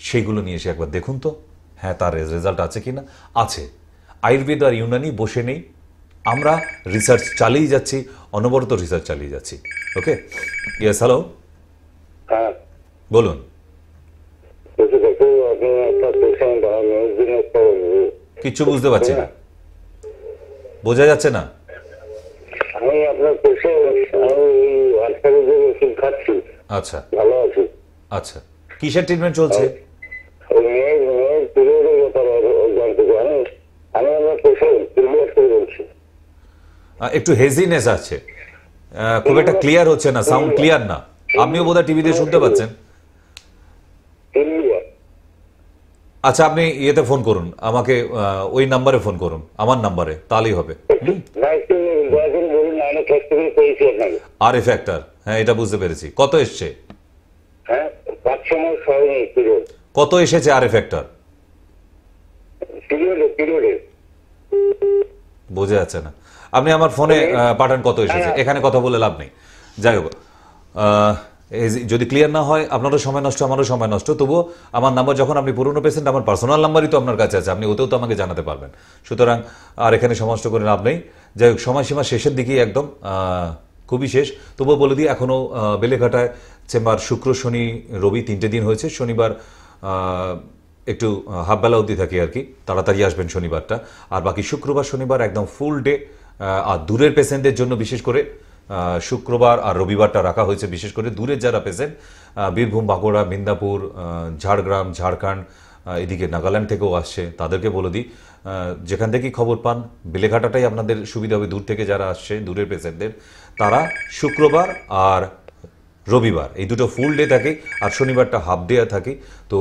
Speaker 1: সেগুলো নিয়ে এসে একবার দেখুন তো, হ্যাঁ তার রেজাল্ট আছে কি না। আছে। আয়ুর্বেদ আর ইউনানি বসে নেই, আমরা রিসার্চ চালিয়ে যাচ্ছি, অনবরত রিসার্চ চালিয়ে যাচ্ছি। ওকে, ইয়েস, হ্যালো,
Speaker 5: হ্যাঁ
Speaker 1: বলুন। কিচ্ছু বুঝতে পারছি না, বোঝা যাচ্ছে না।
Speaker 5: আমি আপনার ওষুধ খাচ্ছি,
Speaker 1: আচ্ছা
Speaker 5: ভালো আছি।
Speaker 1: আচ্ছা, কিসের ট্রিটমেন্ট চলছে?
Speaker 5: আমি আমার বলছি,
Speaker 1: একটু হেজিনেস আছে, খুব একটা ক্লিয়ার হচ্ছে না, সাউন্ড ক্লিয়ার না। আপনিও বোধহয় টিভিতে শুনতে পাচ্ছেন। আচ্ছা, আপনি ইয়েতে ফোন করুন আমাকে, ওই নাম্বারে ফোন করুন, আমার নাম্বারে, তাহলেই হবে। আরএফ ফ্যাক্টর, হ্যাঁ এটা বুঝতে পেরেছি। কত এসছে? কত এসেছে আরএফ ফ্যাক্টর? বোঝা যাচ্ছে না। আপনি আমার ফোনে পাঠান কত এসেছে, এখানে কথা বলে লাভ নেই। যাই হোক, যদি ক্লিয়ার না হয় আপনারও সময় নষ্ট, আমারও সময় নষ্ট। তবুও আমার নাম্বার, যখন আপনি পুরনো পেশেন্ট, আমার পার্সোনাল নাম্বারই তো আপনার কাছে আছে, আপনি ওতেও তো আমাকে জানাতে পারবেন। সুতরাং আর এখানে সমস্ত করে লাভ নেই। যাই হোক, সময়সীমা শেষের দিকেই, একদম খুবই শেষ। তবুও বলে দিই, এখনও বেলেঘাটায় চেম্বার শুক্র, শনি, রবি 3টে দিন হয়েছে। শনিবার একটু হাফবেলা অবধি থাকি আর কি, তাড়াতাড়ি আসবেন শনিবারটা। আর বাকি শুক্রবার, শনিবার একদম ফুল ডে। আর দূরের পেশেন্টদের জন্য বিশেষ করে শুক্রবার আর রবিবারটা রাখা হয়েছে, বিশেষ করে দূরের যারা পেশেন্ট, বীরভূম, বাঁকুড়া, মিদনাপুর, ঝাড়গ্রাম, ঝাড়খণ্ড, এদিকে নাগাল্যান্ড থেকেও আসছে, তাদেরকে বলে দিই, যেখান থেকেই খবর পান, বেলেঘাটাটাই আপনাদের সুবিধা হবে। দূর থেকে যারা আসছে, দূরের পেশেন্টদের, তারা শুক্রবার আর রবিবার এই দুটো ফুল ডে থাকে, আর শনিবারটা হাফ ডে থাকে। তো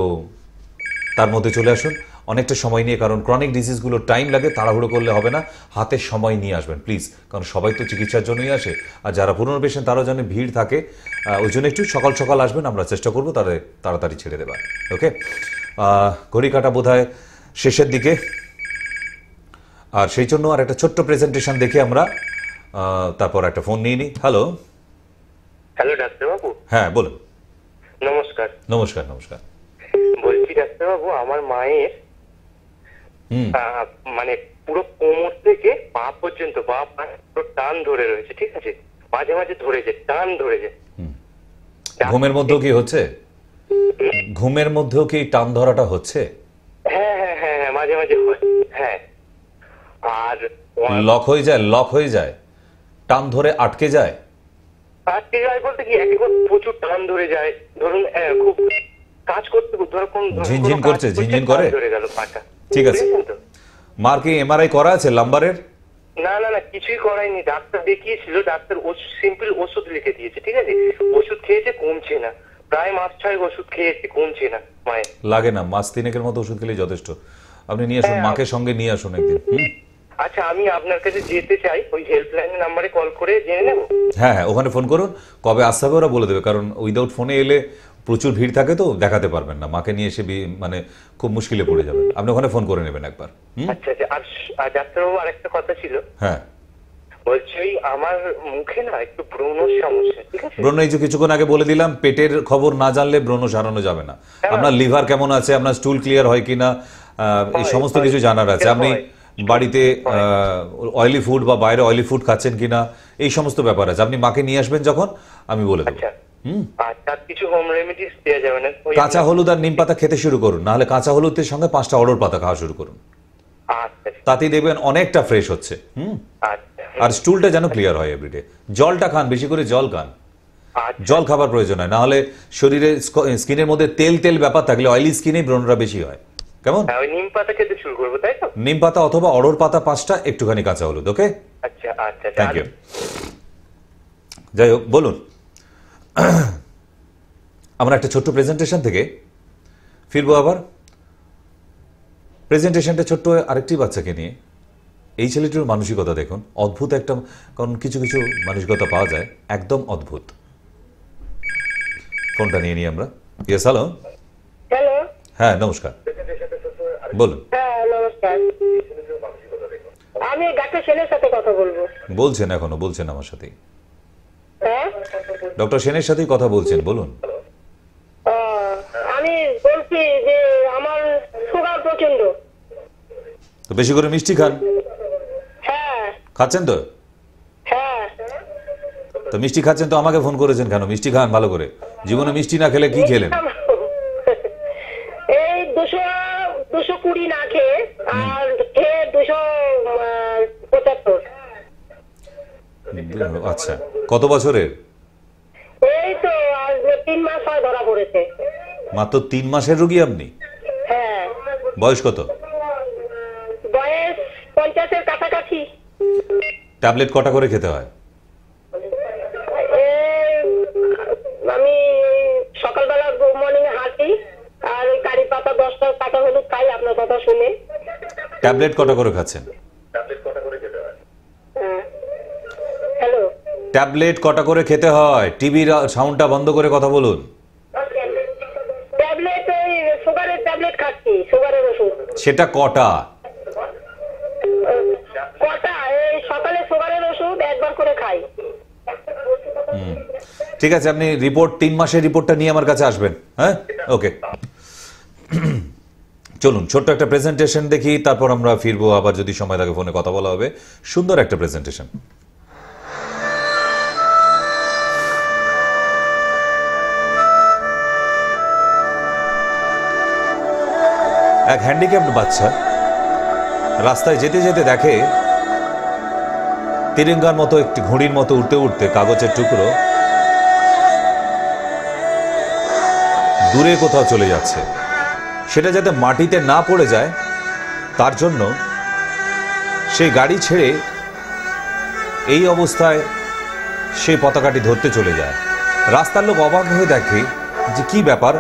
Speaker 1: তার মধ্যে চলে আসুন অনেকটা সময় নিয়ে, কারণ ক্রনিক ডিজিজগুলো টাইম লাগে, তাড়াহুড়ো করলে হবে না। হাতে সময় নিয়ে আসবেন প্লিজ, কারণ সবাই তো চিকিৎসার জন্যই আসে। আর যারা পুরনো পেশেন্ট, তারাও জানে ভিড় থাকে, ওই জন্য একটু সকাল সকাল আসবেন, আমরা চেষ্টা করবো তাদের তাড়াতাড়ি ছেড়ে দেবার। ওকে, ঘড়ি কাটা বোধহয় শেষের দিকে। আর সেই জন্য আর একটা ছোট্ট প্রেজেন্টেশন দেখে আমরা তারপর একটা ফোন নিয়ে নিই। হ্যালো।
Speaker 5: হ্যালো ডাক্তারবাবু।
Speaker 1: হ্যাঁ বলুন।
Speaker 5: নমস্কার।
Speaker 1: নমস্কার। নমস্কার।
Speaker 5: বলছি ডাক্তারবাবু, আমার মায়ের মানে পুরো কোমর থেকে পা পর্যন্ত টান ধরে রয়েছে, ঠিক আছে? মাঝে মাঝে ধরে যায়, টান ধরে যায়।
Speaker 1: ঘুমের মধ্যেও কি হচ্ছে? ঘুমের মধ্যেও কি টান ধরাটা হচ্ছে?
Speaker 5: হ্যাঁ হ্যাঁ হ্যাঁ হ্যাঁ, মাঝে মাঝে হয়। হ্যাঁ। আর
Speaker 1: লক হয়ে যায়, লক হয়ে যায়, টান ধরে আটকে যায়।
Speaker 5: আটকে যায় বলতে কি, একবার প্রচুর টান ধরে যায়। ধরুন খুব কাজ করতে
Speaker 1: ঝিনঝিন করছে, ঝিনঝিন করে
Speaker 5: ধরে গেল পাটা।
Speaker 1: ঠিক আছে। মার কি এমআরআই করা আছে লাম্বারের?
Speaker 5: না না না, কিছুই করায়নি। ডাক্তার দেখিয়েছিল, ডাক্তার সিম্পল ওষুধ লিখে দিয়েছে, ঠিক আছে? ওষুধ খেয়েছে, কমছে না। প্রায় মাস 6 ওষুধ খেয়েছে, কমছে না মায়ের।
Speaker 1: লাগে না, মাস 3 মতো ওষুধ খেলেই যথেষ্ট। আপনি নিয়ে আসুন, মাকে সঙ্গে নিয়ে আসুন একদিন।
Speaker 5: আচ্ছা, আমি আপনার কাছে যেতে চাই, ওই হেল্পলাইনের নাম্বারে কল করে জেনে নেব।
Speaker 1: হ্যাঁ হ্যাঁ, ওখানে ফোন করুন, কবে আসতে হবে ওরা বলে দেবে। কারণ উইদাউট ফোনে এলে প্রচুর ভিড় থাকে, তো দেখাতে পারবেন না। মাকে নিয়ে এসে মানে খুব মুশকিলে পড়ে যাবেন। আপনি ওখানে ফোন করে নেবেন একবার।
Speaker 5: আচ্ছা আচ্ছা। আর ডাক্তারবাবু আরেকটা কথা ছিল।
Speaker 1: হ্যাঁ
Speaker 5: বলছি, ওই আমার মুখে না একটু ব্রণর সমস্যা, ঠিক আছে?
Speaker 1: ব্রণ এই যে কিছুক্ষণ আগে বলে দিলাম, পেটের খবর না জানলে ব্রণ সারানো যাবে না। আপনার লিভার কেমন আছে, আপনার স্টুল ক্লিয়ার হয় কিনা, এই সমস্ত কিছু জানার আছে। আপনি বাড়িতে অয়েলি ফুড বা বাইরে অয়েলি ফুড খাচ্ছেন কিনা, এই সমস্ত ব্যাপার আছে। আপনি মাকে নিয়ে আসবেন যখন, আমি বলে দেবো।
Speaker 5: আচ্ছা, কিছু হোম রেমেডিস দেওয়া যাবে না?
Speaker 1: কাঁচা হলুদ আর নিম পাতা খেতে শুরু করুন, নাহলে কাঁচা হলুদের সঙ্গে 5টা অড়র পাতা খাওয়া শুরু করুন।
Speaker 5: আচ্ছা।
Speaker 1: তাতেই দেখবেন অনেকটা ফ্রেশ হচ্ছে।
Speaker 5: আচ্ছা।
Speaker 1: আর স্টুলটা যেন ক্লিয়ার হয় এভরিডে। জলটা খান, বেশি করে জল খান। জল খাবার প্রয়োজন হয়, নাহলে শরীরে স্কিনের মধ্যে তেল তেল ব্যাপার থাকলে অয়েলি স্কিনে ব্রণটা বেশি হয়। কেমন?
Speaker 5: নিম পাতা খেতে শুরু করবো, তাই তো?
Speaker 1: নিম পাতা অথবা অড়র পাতা 5টা, একটুখানি কাঁচা হলুদ। ওকে,
Speaker 5: আচ্ছা আচ্ছা,
Speaker 1: থ্যাংক ইউ। যাই হোক, বলুন। আমরা একটা ছোট্ট প্রেজেন্টেশন থেকে ফিরবো আবার। প্রেজেন্টেশনটা ছোট্ট আরেকটি বাচ্চাকে নিয়ে। এই ছেলেটির মানসিকতা দেখুন, অদ্ভুত একটা, কারণ কিছু কিছু মানসিকতা পাওয়া যায় একদম অদ্ভুত। ফোনটা নিয়ে নিই আমরা। Yes, hello.
Speaker 2: হ্যালো।
Speaker 1: হ্যাঁ নমস্কার, বলুন।
Speaker 2: হ্যাঁ নমস্কার, আমি ডাক্তার সেনের সাথে কথা বলবো।
Speaker 1: বলছেন, এখনো বলছেন আমার সাথেই।
Speaker 2: হ্যাঁ,
Speaker 1: ডক্টর সেনের সাথেই কথা বলছেন, বলুন।
Speaker 2: আমি বলছি যে আমার সুগার প্রচন্ড।
Speaker 1: তো বেশি করে মিষ্টি খান।
Speaker 2: হ্যাঁ।
Speaker 1: খাচ্ছেন তো?
Speaker 2: হ্যাঁ।
Speaker 1: তো মিষ্টি খাচ্ছেন তো আমাকে ফোন করেছেন কেন? মিষ্টি খান ভালো করে। জীবনে মিষ্টি না খেলে কি খেলেন?
Speaker 2: এই 220 না খেয়ে, আর খেয়ে 275।
Speaker 1: আচ্ছা, কত বছরের?
Speaker 2: এই তো আজ 3 মাস হয় ধরা পড়েছে।
Speaker 1: মাত্র 3 মাসের রোগী আপনি?
Speaker 2: হ্যাঁ।
Speaker 1: বয়স কত?
Speaker 2: বয়স 50-এর কাছাকাছি।
Speaker 1: ট্যাবলেট কটা করে খেতে হয়?
Speaker 2: আমি সকালবেলা মর্নিং হাঁটি, আর ওই কারি পাতা 10টা কাঁচা হলুদ খাই, আপনার কথা শুনে।
Speaker 1: ট্যাবলেট কটা করে খাচ্ছেন?
Speaker 2: হ্যালো।
Speaker 1: ট্যাবলেট কটা করে খেতে হয়? টিভির সাউন্ডটা বন্ধ করে কথা বলুন।
Speaker 2: ট্যাবলেট, ওই সুগারের ট্যাবলেট খাচ্ছি, সুগারের ওষুধ।
Speaker 1: সেটা কটা?
Speaker 2: এই সকালে সুগারের ওষুধ একবার করে খাই।
Speaker 1: ঠিক আছে, আপনি রিপোর্ট 3 মাসের রিপোর্টটা নিয়ে আমার কাছে আসবেন। হ্যাঁ, ওকে। চলুন ছোট্ট একটা প্রেজেন্টেশন দেখি, তারপর আমরা ফিরবো আবার, যদি সময় থাকে ফোনে কথা বলা হবে। সুন্দর একটা প্রেজেন্টেশন। এক হ্যান্ডিক্যাপড বাচ্চা রাস্তায় যেতে যেতে দেখে তিরঙ্গার মতো একটি ঘুড়ির মতো উঠতে উঠতে কাগজের টুকরো দূরে কোথাও চলে যাচ্ছে। সেটা যাতে মাটিতে না পড়ে যায় তার জন্য সেই গাড়ি ছেড়ে এই অবস্থায় সেই পতাকাটি ধরতে চলে যায়। রাস্তার লোক অবাক হয়ে দেখে যে কি ব্যাপার,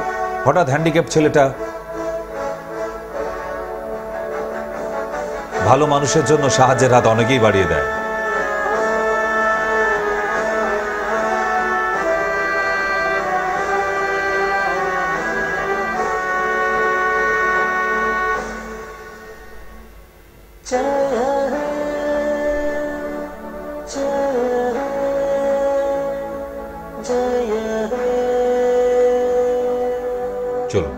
Speaker 1: হঠাৎ হ্যান্ডিক্যাপ ছেলেটা ভালো মানুষের জন্য সাহায্যের হাত অনেকেই বাড়িয়ে দেয়। চলুন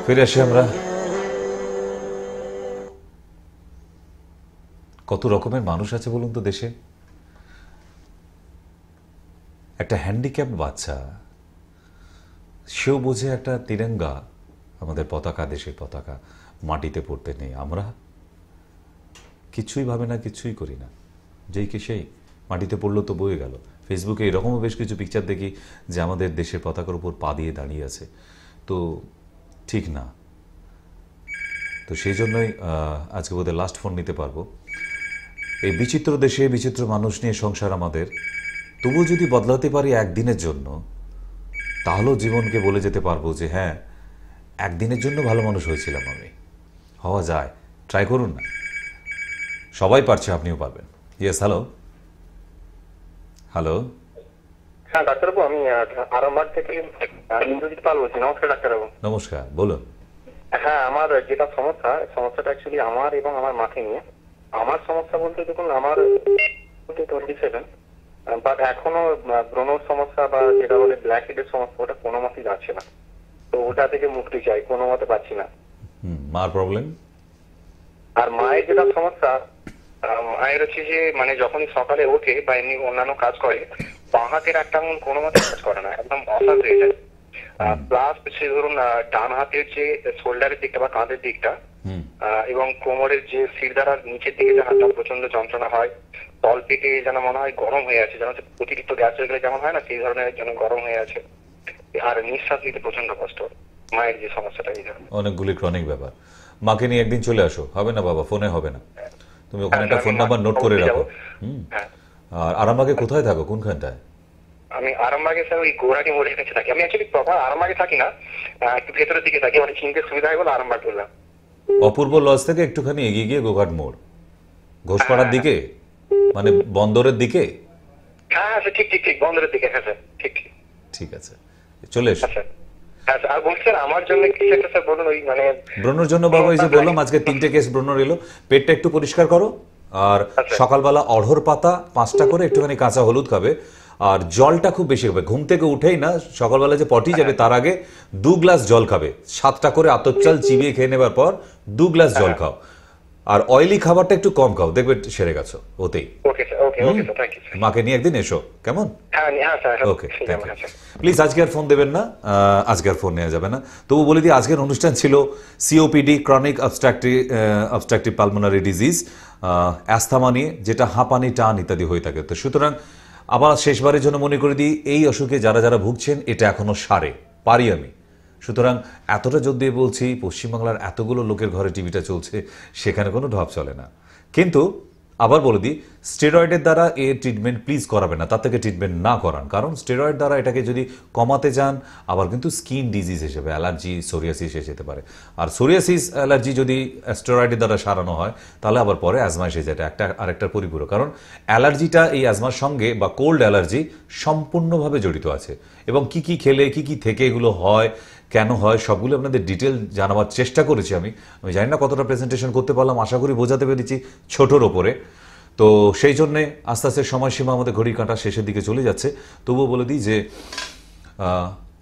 Speaker 1: ফিরে আসি আমরা। কত রকমের মানুষ আছে বলুন তো দেশে। একটা হ্যান্ডিক্যাপ বাচ্চা, সেও বোঝে একটা তিরঙ্গা, আমাদের পতাকা, দেশের পতাকা মাটিতে পড়তে নেই। আমরা কিছুই ভাবে না, কিছুই করি না, যেই কে সেই মাটিতে পড়লো তো বয়ে গেল। ফেসবুকে এরকমও বেশ কিছু পিকচার দেখি যে আমাদের দেশের পতাকার উপর পা দিয়ে দাঁড়িয়ে আছে, তো ঠিক না। তো সেই জন্যই আজকে বোধহয় লাস্ট ফোন নিতে পারবো। এই বিচিত্র দেশে বিচিত্র মানুষ নিয়ে সংসার আমাদের, তবুও যদি বদলাতে পারি একদিনের জন্য, তাহলেও জীবনকে বলে যেতে পারবো যে হ্যাঁ, একদিনের জন্য ভালো মানুষ হয়েছিলাম আমি। হওয়া যায়, ট্রাই করুন না, সবাই পারছে, আপনিও পারবেন। Yes, hello. হ্যালো,
Speaker 5: হ্যাঁ ডাক্তারবাবু, আমি আরামবাগ থেকে ইন্দ্রজিৎ পাল বলছি। নমস্কার ডাক্তারবাবু।
Speaker 1: নমস্কার, বলুন।
Speaker 5: হ্যাঁ, আমার যেটা সমস্যাটা অ্যাকচুয়ালি আমার এবং আমার মাকে নিয়ে। আমার সমস্যা বলতে দেখুন, আমার 27, বাট এখনো ব্রণর সমস্যা বা যেটা বলে ব্ল্যাক হেডের সমস্যা, ওটা কোনো মতেই যাচ্ছে না। তো ওটা থেকে মুক্তি চাই, কোনো মতে পাচ্ছি না।
Speaker 1: মার প্রবলেম?
Speaker 5: আর মায়ের যেটা সমস্যা, মায়ের হচ্ছে যে মানে যখনই সকালে ওঠে বা এমনি অন্যান্য কাজ করে, বাঁ হাতের একটা আঙুল কোনো মতে কাজ করে না, একদম অসাধ হয়ে যায়। প্লাস সে ধরুন ডান হাতের যে শোল্ডারের দিকটা বা কাঁধের দিকটা এবং কোমরের যে শিরদাঁড়ার নিচের দিকে যে হাতটা প্রচন্ড যন্ত্রণা হয়, তল পেটে যেন মনে হয় গরম হয়ে আছে, যেন অতিরিক্ত গ্যাস হয়ে গেলে যেমন হয় না, সেই ধরনের যেন গরম হয়ে আছে। আর নিঃশ্বাস নিতে প্রচন্ড কষ্ট, মায়ের যে সমস্যাটা এই ধরনের।
Speaker 1: অনেকগুলি ক্রনিক ব্যাপার। মাকে নিয়ে একদিন চলে আসো। হবে না বাবা, ফোনে হবে না, তুমি ওখানে একটা ফোন নাম্বার নোট করে রাখো। আর আরামবাগে কোথায় থাকো, কোনখানটায়?
Speaker 5: আমি আরামবাগে স্যার ওই গোরাটি মোড়ের কাছে থাকি। আমি অ্যাকচুয়ালি প্রপার আরামবাগে থাকি না, একটু ভেতরের দিকে থাকি, মানে চিনতে সুবিধা হয় বলে আরামবাগ বললাম।
Speaker 1: অপূর্ব লজ থেকে একটুখানি এগিয়ে গিয়ে গোঘাট মোড়, ঘোষপাড়ার দিকে, মানে বন্দরের দিকে।
Speaker 5: হ্যাঁ স্যার, ঠিক ঠিক ঠিক, বন্দরের দিকে। হ্যাঁ স্যার, ঠিক ঠিক।
Speaker 1: ঠিক আছে, চলে এসো।
Speaker 5: হ্যাঁ স্যার, আর বলছি স্যার আমার জন্য কিছু একটা স্যার বলুন, ওই মানে
Speaker 1: ব্রণর জন্য বাবা, এই যে বললাম আজকে 3টে কেস ব্রণর এলো। পেটটা একটু পরিষ্কার করো, আর সকালবেলা অড়হর পাতা 5টা করে একটুখানি কাঁচা হলুদ খাবে, আর জলটা খুব বেশি খাবে। ঘুম থেকে উঠেই না, সকালবেলা যে পটি যাবে তার আগে 2 গ্লাস জল খাবে। 7টা করে আতপ চাল চিবিয়ে খেয়ে নেবার পর 2 গ্লাস জল খাও, আর অয়েলি খাবারটা একটু কম খাও, দেখবে সেরে গেছো ওতেই।
Speaker 5: Okay sir, okay okay sir, thank you.
Speaker 1: মাকে নিয়ে একদিন এসো, কেমন?
Speaker 5: হ্যাঁ sir,
Speaker 1: okay, thank you. Please আজকে আর ফোন দেবেন না, আজকে আর ফোন নেওয়া যাবে না। তবু বলে দিই, আজকের অনুষ্ঠান ছিল COPD, chronic obstructive pulmonary disease, asthma নিয়ে, যেটা হাঁপানি, টান ইত্যাদি হয়ে থাকে। তো সুতরাং আবার শেষবারের জন্য মনে করে দিই, এই অসুখে যারা যারা ভুগছেন, এটা এখনো সারে পারি আমি। সুতরাং এতটা জোর দিয়ে বলছি, পশ্চিমবাংলার এতগুলো লোকের ঘরে টিভিটা চলছে, সেখানে কোনো ঢপ চলে না। কিন্তু আবার বলে দিই, স্টেরয়েডের দ্বারা এর ট্রিটমেন্ট প্লিজ করাবেন না, তার থেকে ট্রিটমেন্ট না করান। কারণ স্টেরয়েড দ্বারা এটাকে যদি কমাতে যান, আবার কিন্তু স্কিন ডিজিজ হিসেবে অ্যালার্জি, সোরিয়াসিস এসে যেতে পারে। আর সোরিয়াসিস অ্যালার্জি যদি স্টেরয়েডের দ্বারা সারানো হয়, তাহলে আবার পরে অ্যাজমা এসে যায়, একটা আরেকটার পরিপূরক। কারণ অ্যালার্জিটা এই অ্যাজমার সঙ্গে বা কোল্ড অ্যালার্জি সম্পূর্ণভাবে জড়িত আছে, এবং কি কি খেলে কি কি থেকে এগুলো হয়, কেন হয়, সবগুলো আপনাদের ডিটেল জানাবার চেষ্টা করেছি। আমি জানি না কতটা প্রেজেন্টেশন করতে পারলাম, আশা করি বোঝাতে পেরেছি ছোটোর ওপরে। তো সেই জন্যে আস্তে আস্তে সময়সীমা আমাদের ঘড়ির কাঁটা শেষের দিকে চলে যাচ্ছে। তবুও বলে দিই যে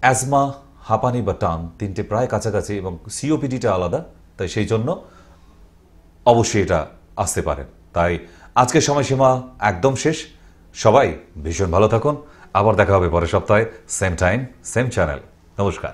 Speaker 1: অ্যাজমা, হাঁপানি বা টান 3টে প্রায় কাছাকাছি, এবং সিওপিডিটা আলাদা, তাই সেই জন্য অবশ্যই এটা আসতে পারেন। তাই আজকের সময়সীমা একদম শেষ। সবাই ভীষণ ভালো থাকুন, আবার দেখা হবে পরের সপ্তাহে, সেম টাইম সেম চ্যানেল। নমস্কার।